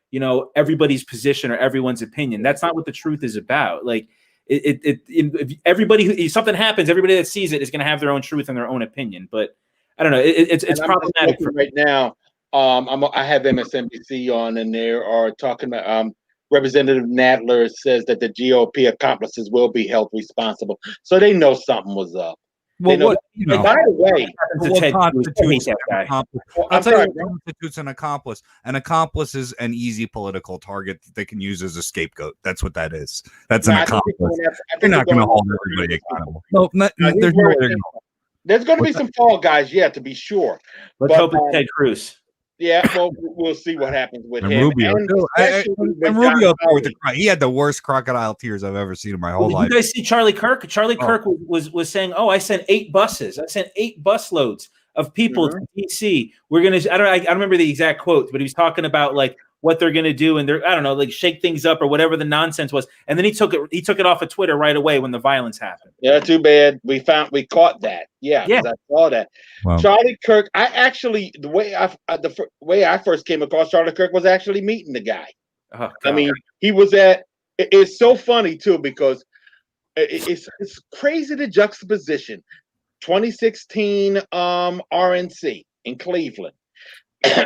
everybody's position or everyone's opinion. That's not what the truth is about. Like if everybody, something happens, everybody that sees it is going to have their own truth and their own opinion. But I don't know. It's problematic for right now. I have MSNBC on, and they are talking about Representative Nadler says that the GOP accomplices will be held responsible. So they know something was up. Well, by the way, what constitutes an accomplice? An accomplice is an easy political target that they can use as a scapegoat. That's what that is. That's an accomplice. They're not going to hold everybody accountable. There's going to be some fall guys, to be sure. Let's hope it's Ted Cruz. Yeah, well, we'll see what happens with him. Rubio. Rubio, he had the worst crocodile tears I've ever seen in my whole life. You guys see Charlie Kirk? Charlie Kirk was saying, "Oh, I sent 8 buses. I sent 8 busloads of people to DC. We're gonna." I don't remember the exact quote, but he was talking about like what they're gonna do, and they're like shake things up or whatever the nonsense was. And then he took it off of Twitter right away when the violence happened. Yeah, too bad. We caught that. Yeah. I saw that. Wow. Charlie Kirk. I actually the way I first came across Charlie Kirk was actually meeting the guy. Oh, I mean, he was at. It's so funny too because it's crazy the juxtaposition. 2016 RNC in Cleveland.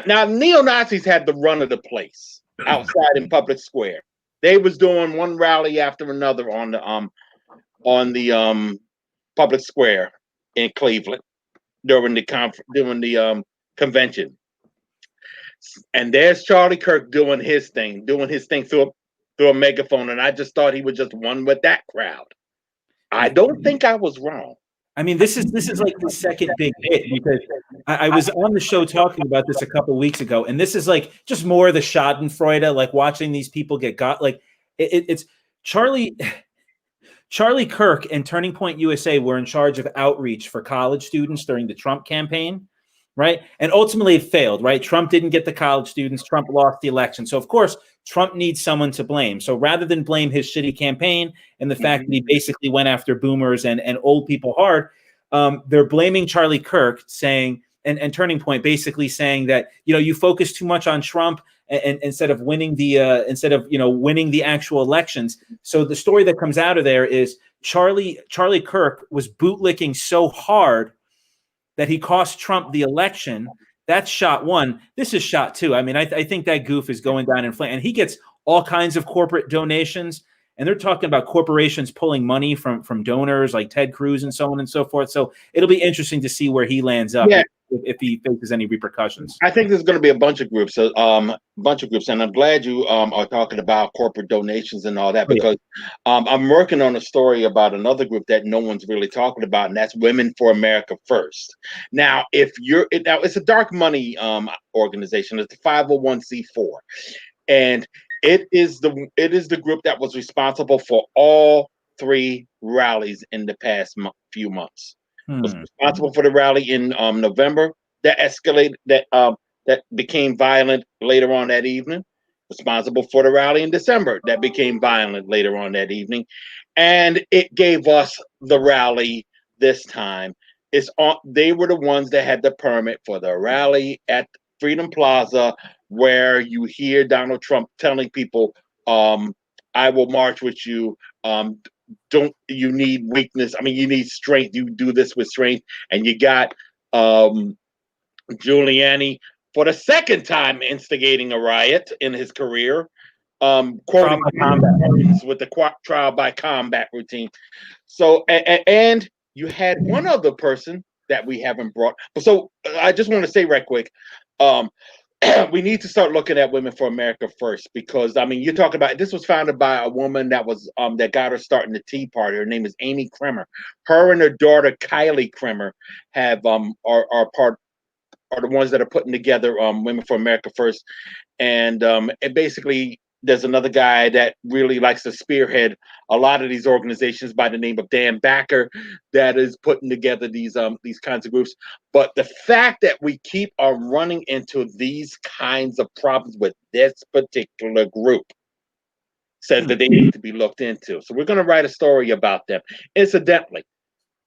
Now, neo-Nazis had the run of the place outside in public square. They was doing one rally after another on the public square in Cleveland during the convention. And there's Charlie Kirk doing his thing through a megaphone, and I just thought he was just one with that crowd. I don't think I was wrong. I mean, this is like the second big hit because I was on the show talking about this a couple of weeks ago, and this is like just more of the Schadenfreude, like watching these people get got. Like it's Charlie Kirk and Turning Point USA were in charge of outreach for college students during the Trump campaign, right? And ultimately it failed, right? Trump didn't get the college students. Trump lost the election. So of course, Trump needs someone to blame. So rather than blame his shitty campaign and the fact that he basically went after boomers and old people hard, they're blaming Charlie Kirk, saying, and Turning Point basically saying that, you focus too much on Trump and instead of winning the actual elections. So the story that comes out of there is Charlie Kirk was bootlicking so hard that he cost Trump the election. That's shot one. This is shot two. I mean, I think that goof is going down in flame, and he gets all kinds of corporate donations, and they're talking about corporations pulling money from donors like Ted Cruz and so on and so forth. So it'll be interesting to see where he lands up. Yeah, if he faces any repercussions. I think there's going to be a bunch of groups, and I'm glad you are talking about corporate donations and all that, because I'm working on a story about another group that no one's really talking about, and that's Women for America First. Now, it's a dark money organization. It's a 501c4, and it is the group that was responsible for all 3 rallies in the past few months. Was responsible for the rally in November that escalated, that became violent later on that evening. Responsible for the rally in December that became violent later on that evening, and it gave us the rally this time. They were the ones that had the permit for the rally at Freedom Plaza, where you hear Donald Trump telling people, "I will march with you." Don't you need weakness? I mean, you need strength. You do this with strength, and you got Giuliani for the second time instigating a riot in his career, quoting with the trial by combat routine. So, and you had one other person that we haven't brought. So, I just want to say right quick, we need to start looking at Women for America First, because I mean, you're talking about, this was founded by a woman that was that got her start in the Tea Party. Her name is Amy Kremer. Her and her daughter Kylie Kremer have are the ones that are putting together Women for America First, and basically there's another guy that really likes to spearhead a lot of these organizations by the name of Dan Backer that is putting together these kinds of groups. But the fact that we keep on running into these kinds of problems with this particular group says that they need to be looked into. So we're going to write a story about them. Incidentally,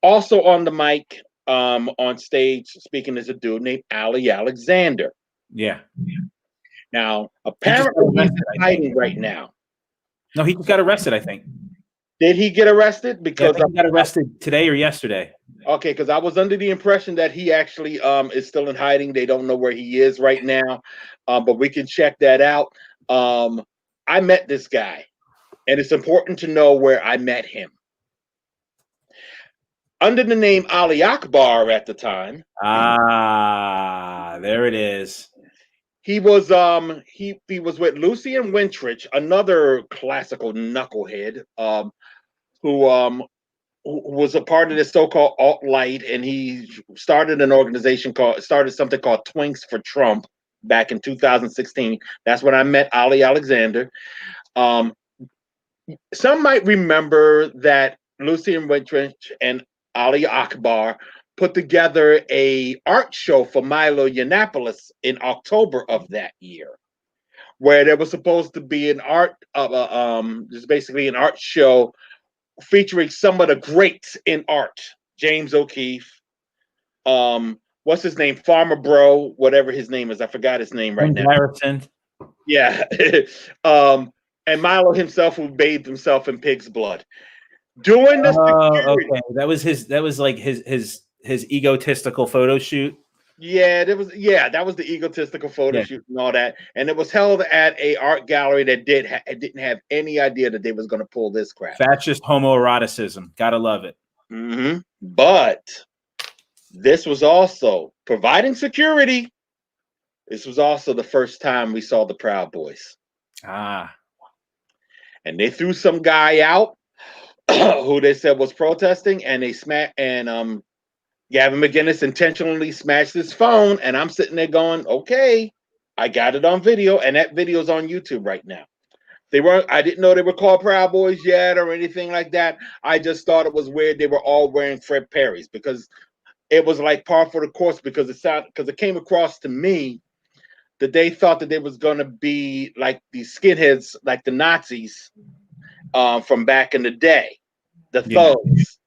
also on the mic, on stage, speaking as a dude named Ali Alexander. Yeah. Now, apparently he's hiding right now. No, he just got arrested, I think. Did he get arrested? Because he got arrested today or yesterday. Okay, because I was under the impression that he actually is still in hiding. They don't know where he is right now, but we can check that out. I met this guy, and it's important to know where I met him. Under the name Ali Akbar at the time. Ah, there it is. He was he with Lucian Wintrich, another classical knucklehead, who was a part of this so-called alt-right, and he started something called Twinks for Trump back in 2016. That's when I met Ali Alexander. Some might remember that Lucian Wintrich and Ali Akbar put together a art show for Milo Yiannopoulos in October of that year, where there was supposed to be just basically an art show featuring some of the greats in art. James O'Keefe, what's his name? Farmer Bro, whatever his name is. I forgot his name right now. Harrison. Yeah. And Milo himself, who bathed himself in pig's blood. Doing this. Okay. That was like his egotistical photo shoot. Yeah, that was the egotistical photo shoot and all that, and it was held at a art gallery that didn't have any idea that they was going to pull this crap. Fascist homoeroticism, gotta love it. Mm-hmm. But this was also providing security. This was also the first time we saw the Proud Boys. And they threw some guy out who they said was protesting, and they Gavin McInnes intentionally smashed his phone, and I'm sitting there going, okay, I got it on video, and that video's on YouTube right now. I didn't know they were called Proud Boys yet or anything like that. I just thought it was weird they were all wearing Fred Perry's, because it was like par for the course, because it came across to me that they thought that they was going to be like these skinheads, like the Nazis from back in the day, the thugs,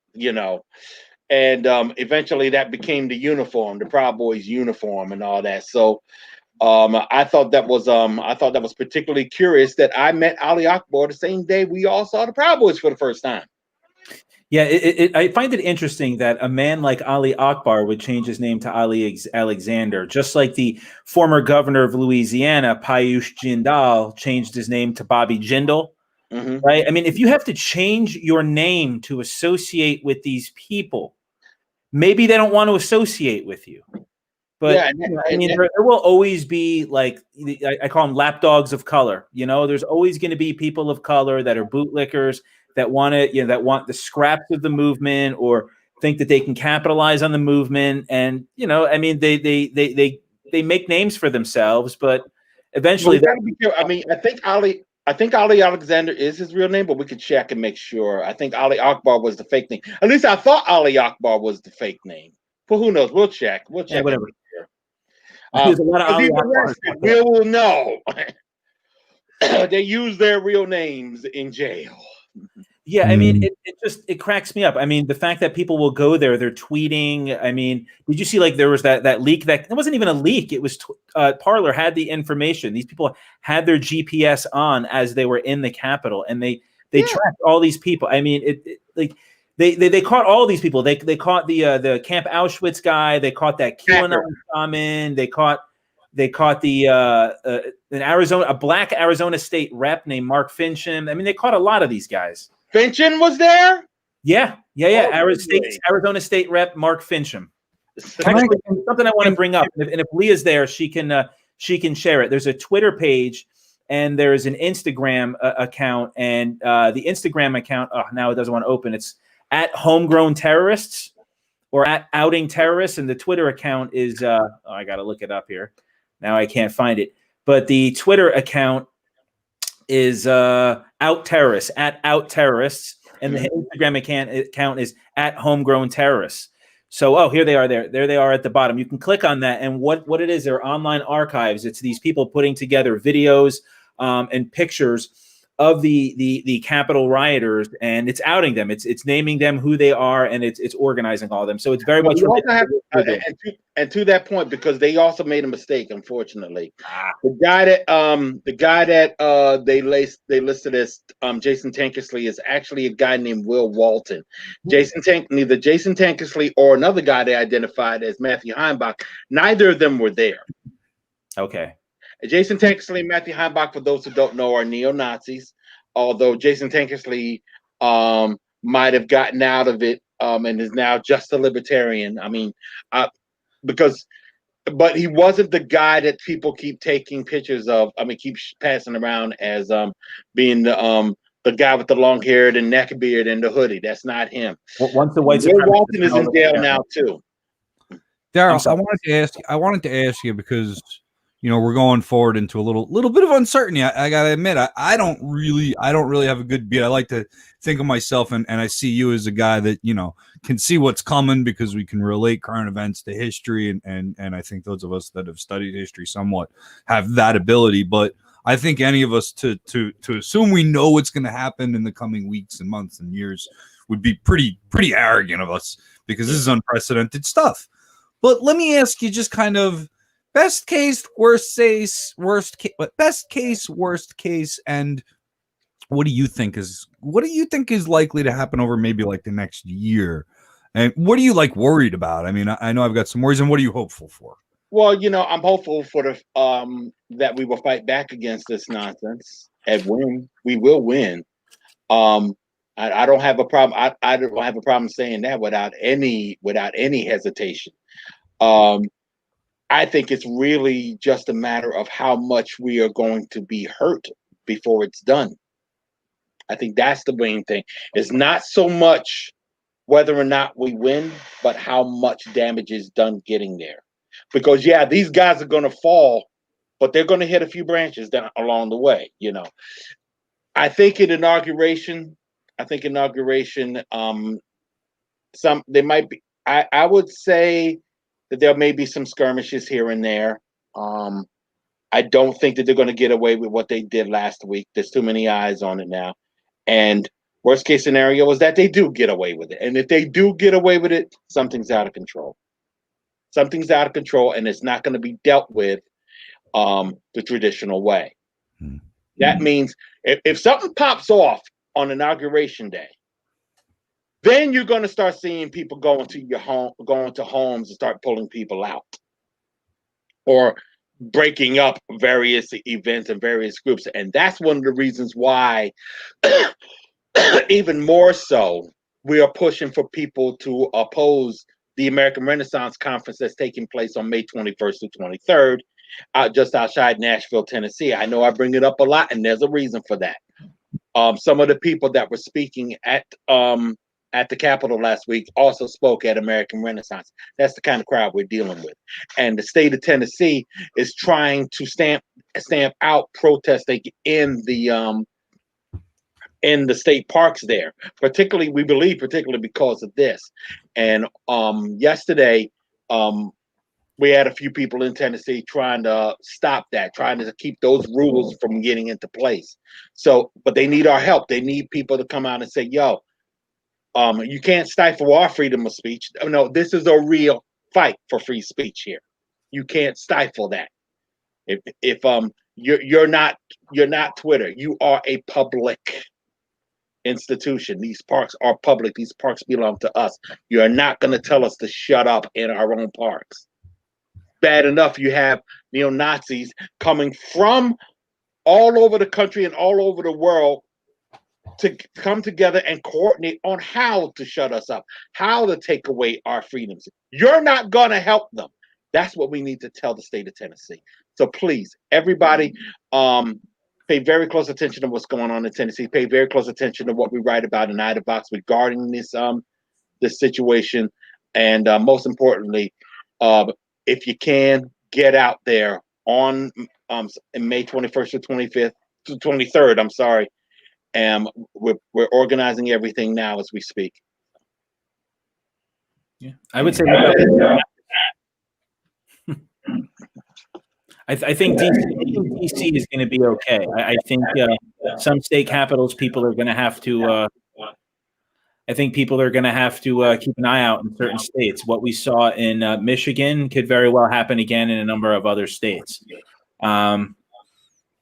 and eventually that became the uniform, the Proud Boys uniform and all that. So I thought that was particularly curious that I met Ali Akbar the same day we all saw the Proud Boys for the first time. Yeah, I find it interesting that a man like Ali Akbar would change his name to Ali Alexander, just like the former governor of Louisiana, Piyush Jindal, changed his name to Bobby Jindal. Mm-hmm. Right? I mean, if you have to change your name to associate with these people, maybe they don't want to associate with you. But Yeah, I mean, there will always be like I call them lapdogs of color. There's always going to be people of color that are bootlickers that want to, that want the scraps of the movement or think that they can capitalize on the movement. And I mean, they make names for themselves, but eventually, I mean, I think Ali Alexander is his real name, but we could check and make sure. I think Ali Akbar was the fake name. At least I thought Ali Akbar was the fake name. But who knows? We'll check. We'll check. Whatever. There's a lot of Ali Akbar. We will know. They use their real names in jail. Yeah, I mean, it cracks me up. I mean, the fact that people will go there, they're tweeting. I mean, did you see like there was that leak that it wasn't even a leak? It was Parler had the information. These people had their GPS on as they were in the Capitol, and they tracked all these people. I mean, like they caught all these people. They caught the Camp Auschwitz guy. They caught that QAnon shaman. They caught the a black Arizona State rep named Mark Fincham. I mean, they caught a lot of these guys. Fincham was there? Yeah. Arizona State rep Mark Fincham. Actually, something I want to bring up, and if Leah's there, she can share it. There's a Twitter page, and there's an Instagram account, and the Instagram account now it doesn't want to open. It's at Homegrown Terrorists or at Outing Terrorists, and the Twitter account is I got to look it up here. Now I can't find it, but the Twitter account is Out Terrorists, at Out Terrorists, and the Instagram account is at Homegrown Terrorists. So, here they are. There they are at the bottom. You can click on that, and what it is, they're online archives. It's these people putting together videos and pictures of the Capitol rioters, and it's outing them. It's naming them who they are, and it's organizing all of them. So it's very much. And to that point, because they also made a mistake, unfortunately, the guy that they listed as Jason Tankersley is actually a guy named Will Walton. Neither Jason Tankersley or another guy they identified as Matthew Heimbach. Neither of them were there. Okay. Jason Tankersley and Matthew Heimbach, for those who don't know, are neo-Nazis. Although Jason Tankersley might have gotten out of it and is now just a libertarian. I mean, but he wasn't the guy that people keep taking pictures of. I mean, keep passing around as being the guy with the long hair and neck beard and the hoodie. That's not him. Once the white Will Walton is in jail now too. Daryle, I wanted to ask you because we're going forward into a little bit of uncertainty. I gotta admit, I don't really have a good beat. I like to think of myself, and I see you as a guy that can see what's coming because we can relate current events to history, and I think those of us that have studied history somewhat have that ability. But I think any of us to assume we know what's going to happen in the coming weeks and months and years would be pretty arrogant of us because this is unprecedented stuff. But let me ask you, just kind of. Best case, worst case, and what do you think is likely to happen over maybe like the next year? And what are you worried about? I mean, I know I've got some worries, and what are you hopeful for? Well, I'm hopeful for that we will fight back against this nonsense and win. We will win. I don't have a problem. I don't have a problem saying that without any hesitation. I think it's really just a matter of how much we are going to be hurt before it's done. I think that's the main thing. It's not so much whether or not we win, but how much damage is done getting there. Because these guys are going to fall, but they're going to hit a few branches down along the way. I think inauguration. There might be. I would say that there may be some skirmishes here and there. I don't think that they're going to get away with what they did last week. There's too many eyes on it now. And worst case scenario is that they do get away with it. And if they do get away with it, something's out of control. Something's out of control, and it's not going to be dealt with the traditional way. Mm-hmm. That means if something pops off on Inauguration Day, then you're going to start seeing people going to homes and start pulling people out or breaking up various events and various groups. And that's one of the reasons why, even more so, we are pushing for people to oppose the American Renaissance Conference that's taking place on May 21st to 23rd, just outside Nashville, Tennessee. I know I bring it up a lot, and there's a reason for that. Some of the people that were speaking at the Capitol last week also spoke at American Renaissance. That's the kind of crowd we're dealing with. And the state of Tennessee is trying to stamp out protesting in the state parks there, particularly because of this. And yesterday, we had a few people in Tennessee trying to stop that, trying to keep those rules from getting into place. So, but they need our help. They need people to come out and say, yo, you can't stifle our freedom of speech. No, this is a real fight for free speech here. You can't stifle that. If you're not Twitter, you are a public institution. These parks are public. These parks belong to us. You are not going to tell us to shut up in our own parks. Bad enough you have neo-Nazis coming from all over the country and all over the world to come together and coordinate on how to shut us up, how to take away our freedoms. You're not going to help them. That's what we need to tell the state of Tennessee. So please, everybody, pay very close attention to what's going on in Tennessee. Pay very close attention to what we write about in Idavox regarding this situation. And most importantly, if you can, get out there on in May 21st to 25th to 23rd. I'm sorry. We're organizing everything now as we speak. Yeah, I would say. I think DC is going to be okay. I think some state capitals, people are going to have to. I think people are going to have to keep an eye out in certain states. What we saw in Michigan could very well happen again in a number of other states. Not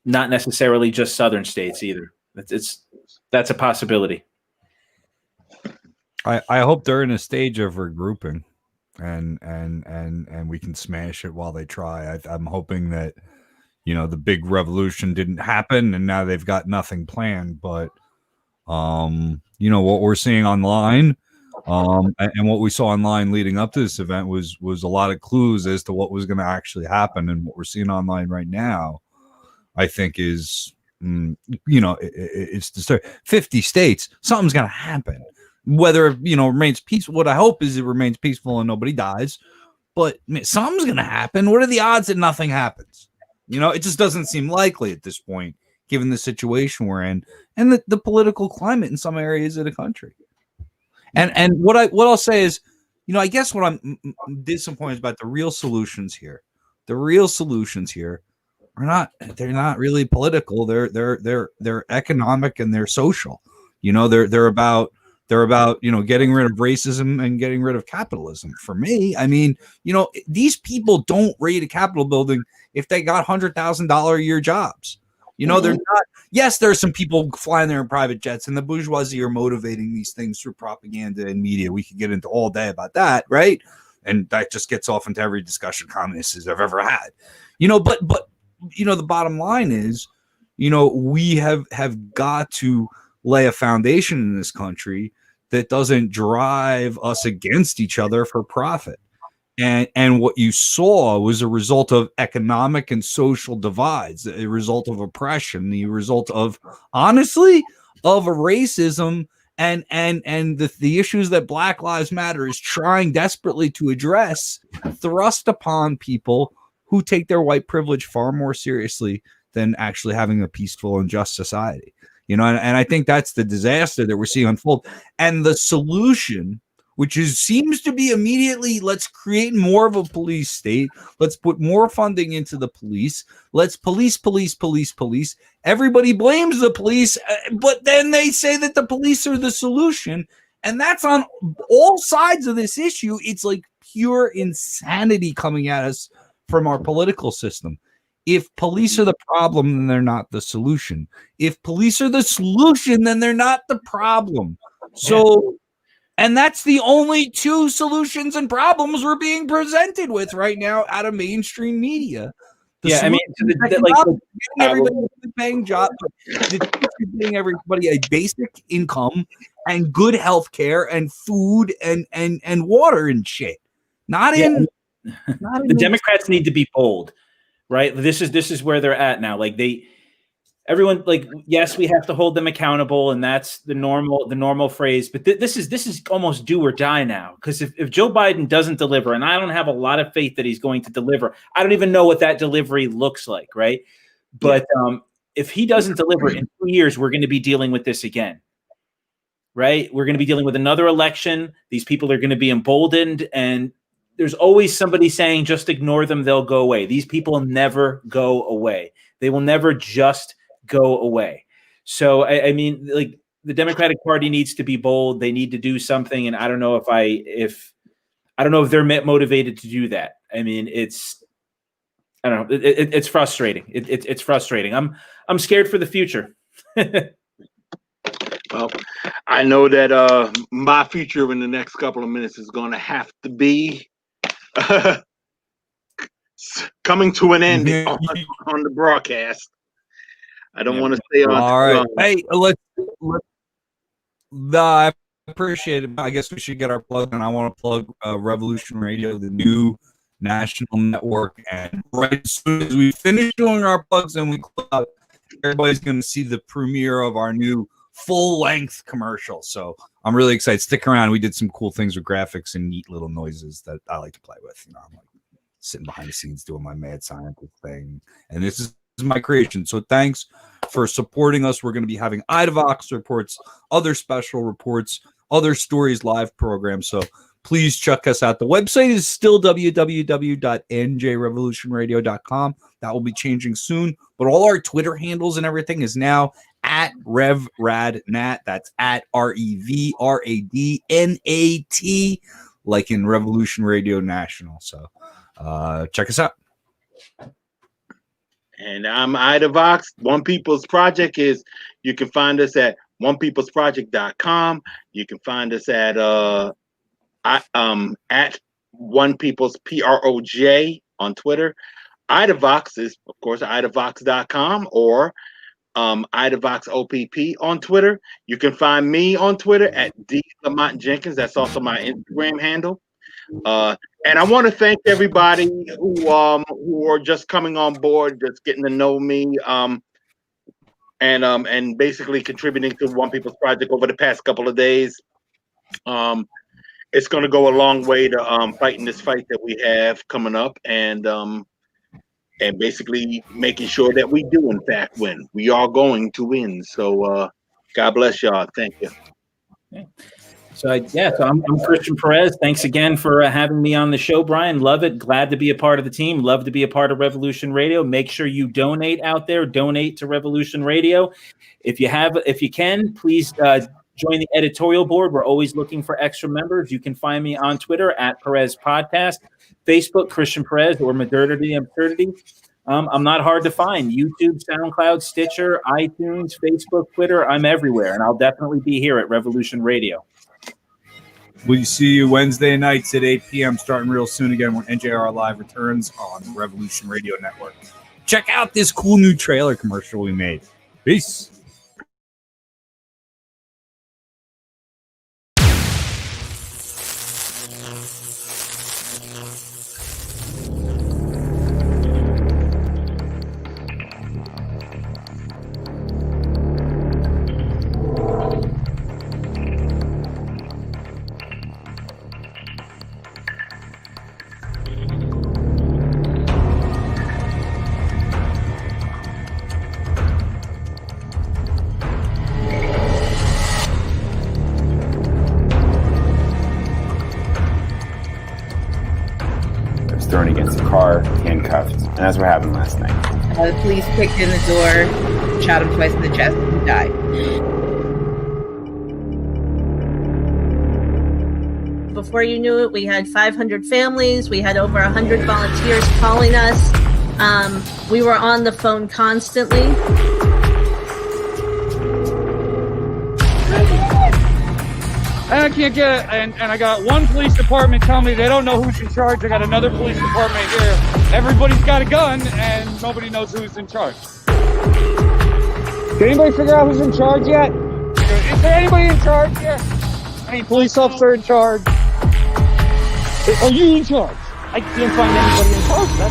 necessarily just southern states either. That's a possibility. I hope they're in a stage of regrouping, and we can smash it while they try. I'm hoping that the big revolution didn't happen, and now they've got nothing planned. But what we're seeing online, and what we saw online leading up to this event was a lot of clues as to what was going to actually happen. And what we're seeing online right now, I think, is it's disturbing. 50 states, something's going to happen. Whether it remains peaceful, what I hope is it remains peaceful and nobody dies. But something's going to happen. What are the odds that nothing happens? It just doesn't seem likely at this point, given the situation we're in and the political climate in some areas of the country. And what I'll say is, I guess what I'm disappointed about the real solutions here. The real solutions here they're not really political. They're economic and they're social. They're about getting rid of racism and getting rid of capitalism. For me, I mean, these people don't raid a Capitol building if they got $100,000 a year jobs. They're not. Yes, there are some people flying there in private jets, and the bourgeoisie are motivating ththese things through propaganda and media. We could get into all day about that, right? And that just gets off into every discussion communists have ever had. But the bottom line is, we have got to lay a foundation in this country that doesn't drive us against each other for profit. And what you saw was a result of economic and social divides, a result of oppression, the result of, honestly, of a racism and the issues that Black Lives Matter is trying desperately to address, thrust upon people who take their white privilege far more seriously than actually having a peaceful and just society. And I think that's the disaster that we're seeing unfold. And the solution, which seems to be immediately, let's create more of a police state. Let's put more funding into the police. Let's police. Everybody blames the police, but then they say that the police are the solution. And that's on all sides of this issue. It's like pure insanity coming at us from our political system. If police are the problem, then they're not the solution. If police are the solution, then they're not the problem. So, and that's the only two solutions and problems we're being presented with right now out of mainstream media. Getting everybody a paying job, getting everybody a basic income and good health care and food and water and shit. Not in. Not in the Democrats need to be bold, right? This is where they're at now. Like everyone, like, yes, we have to hold them accountable, and that's the normal phrase. But this is almost do or die now, because if Joe Biden doesn't deliver, and I don't have a lot of faith that he's going to deliver, I don't even know what that delivery looks like, right? But if he doesn't deliver in 2 years, we're going to be dealing with this again, right? We're going to be dealing with another election. These people are going to be emboldened, and there's always somebody saying, just ignore them, they'll go away. These people never go away. They will never just go away. So, I mean, like, the Democratic Party needs to be bold. They need to do something. And I don't know if they're motivated to do that. I mean, I don't know. It's frustrating. It's frustrating. I'm scared for the future. Well, I know that my future in the next couple of minutes is going to have to be coming to an end on the broadcast. I don't want to stay on. All right. Hey, let's I appreciate it. I guess we should get our plug, and I want to plug Revolution Radio, the new national network. And right as soon as we finish doing our plugs and we close out, everybody's going to see the premiere of our new full-length commercial. So I'm really excited. Stick around. We did some cool things with graphics and neat little noises that I like to play with. You know, I'm like sitting behind the scenes doing my mad scientist thing, and this is my creation. So thanks for supporting us. We're going to be having Idavox reports, other special reports, other stories, live programs. So please check us out. The website is still www.njrevolutionradio.com. That will be changing soon, but all our Twitter handles and everything is now at RevRadNat. That's at RevRadNat, like in Revolution Radio National. So check us out. And I'm Idavox. One People's Project is, you can find us at onepeoplesproject.com. You can find us at One People's PROJ on Twitter. Idavox is, of course, idavox.com or Idavox OPP on Twitter. You can find me on Twitter at Lamont-Jenkins. That's also my Instagram handle. And I want to thank everybody who are just coming on board, just getting to know me, and basically contributing to One People's Project over the past couple of days. It's going to go a long way to fighting this fight that we have coming up, and basically making sure that we do in fact win. We are going to win. So God bless y'all. Thank you. Okay. So I'm Christian Perez. Thanks again for having me on the show, Brian. Love it. Glad to be a part of the team. Love to be a part of Revolution Radio. Make sure you donate out there. Donate to Revolution Radio. If you can, please join the editorial board. We're always looking for extra members. You can find me on Twitter at Perez Podcast, Facebook Christian Perez, or Modernity Absurdity. I'm not hard to find. YouTube, SoundCloud, Stitcher, iTunes, Facebook, Twitter. I'm everywhere, and I'll definitely be here at Revolution Radio. We see you Wednesday nights at 8 p.m. starting real soon again when NJR Live returns on Revolution Radio Network. Check out this cool new trailer commercial we made. Peace. Thrown against a car, handcuffed, and that's what happened last night. The police kicked in the door, shot him twice in the chest, and he died. Before you knew it, we had 500 families. We had over 100 volunteers calling us. We were on the phone constantly. I can't get it, and I got one police department telling me they don't know who's in charge. I got another police department here. Everybody's got a gun, and nobody knows who's in charge. Did anybody figure out who's in charge yet? Is there anybody in charge here? Any police officer in charge? Are you in charge? I can't find anybody in charge.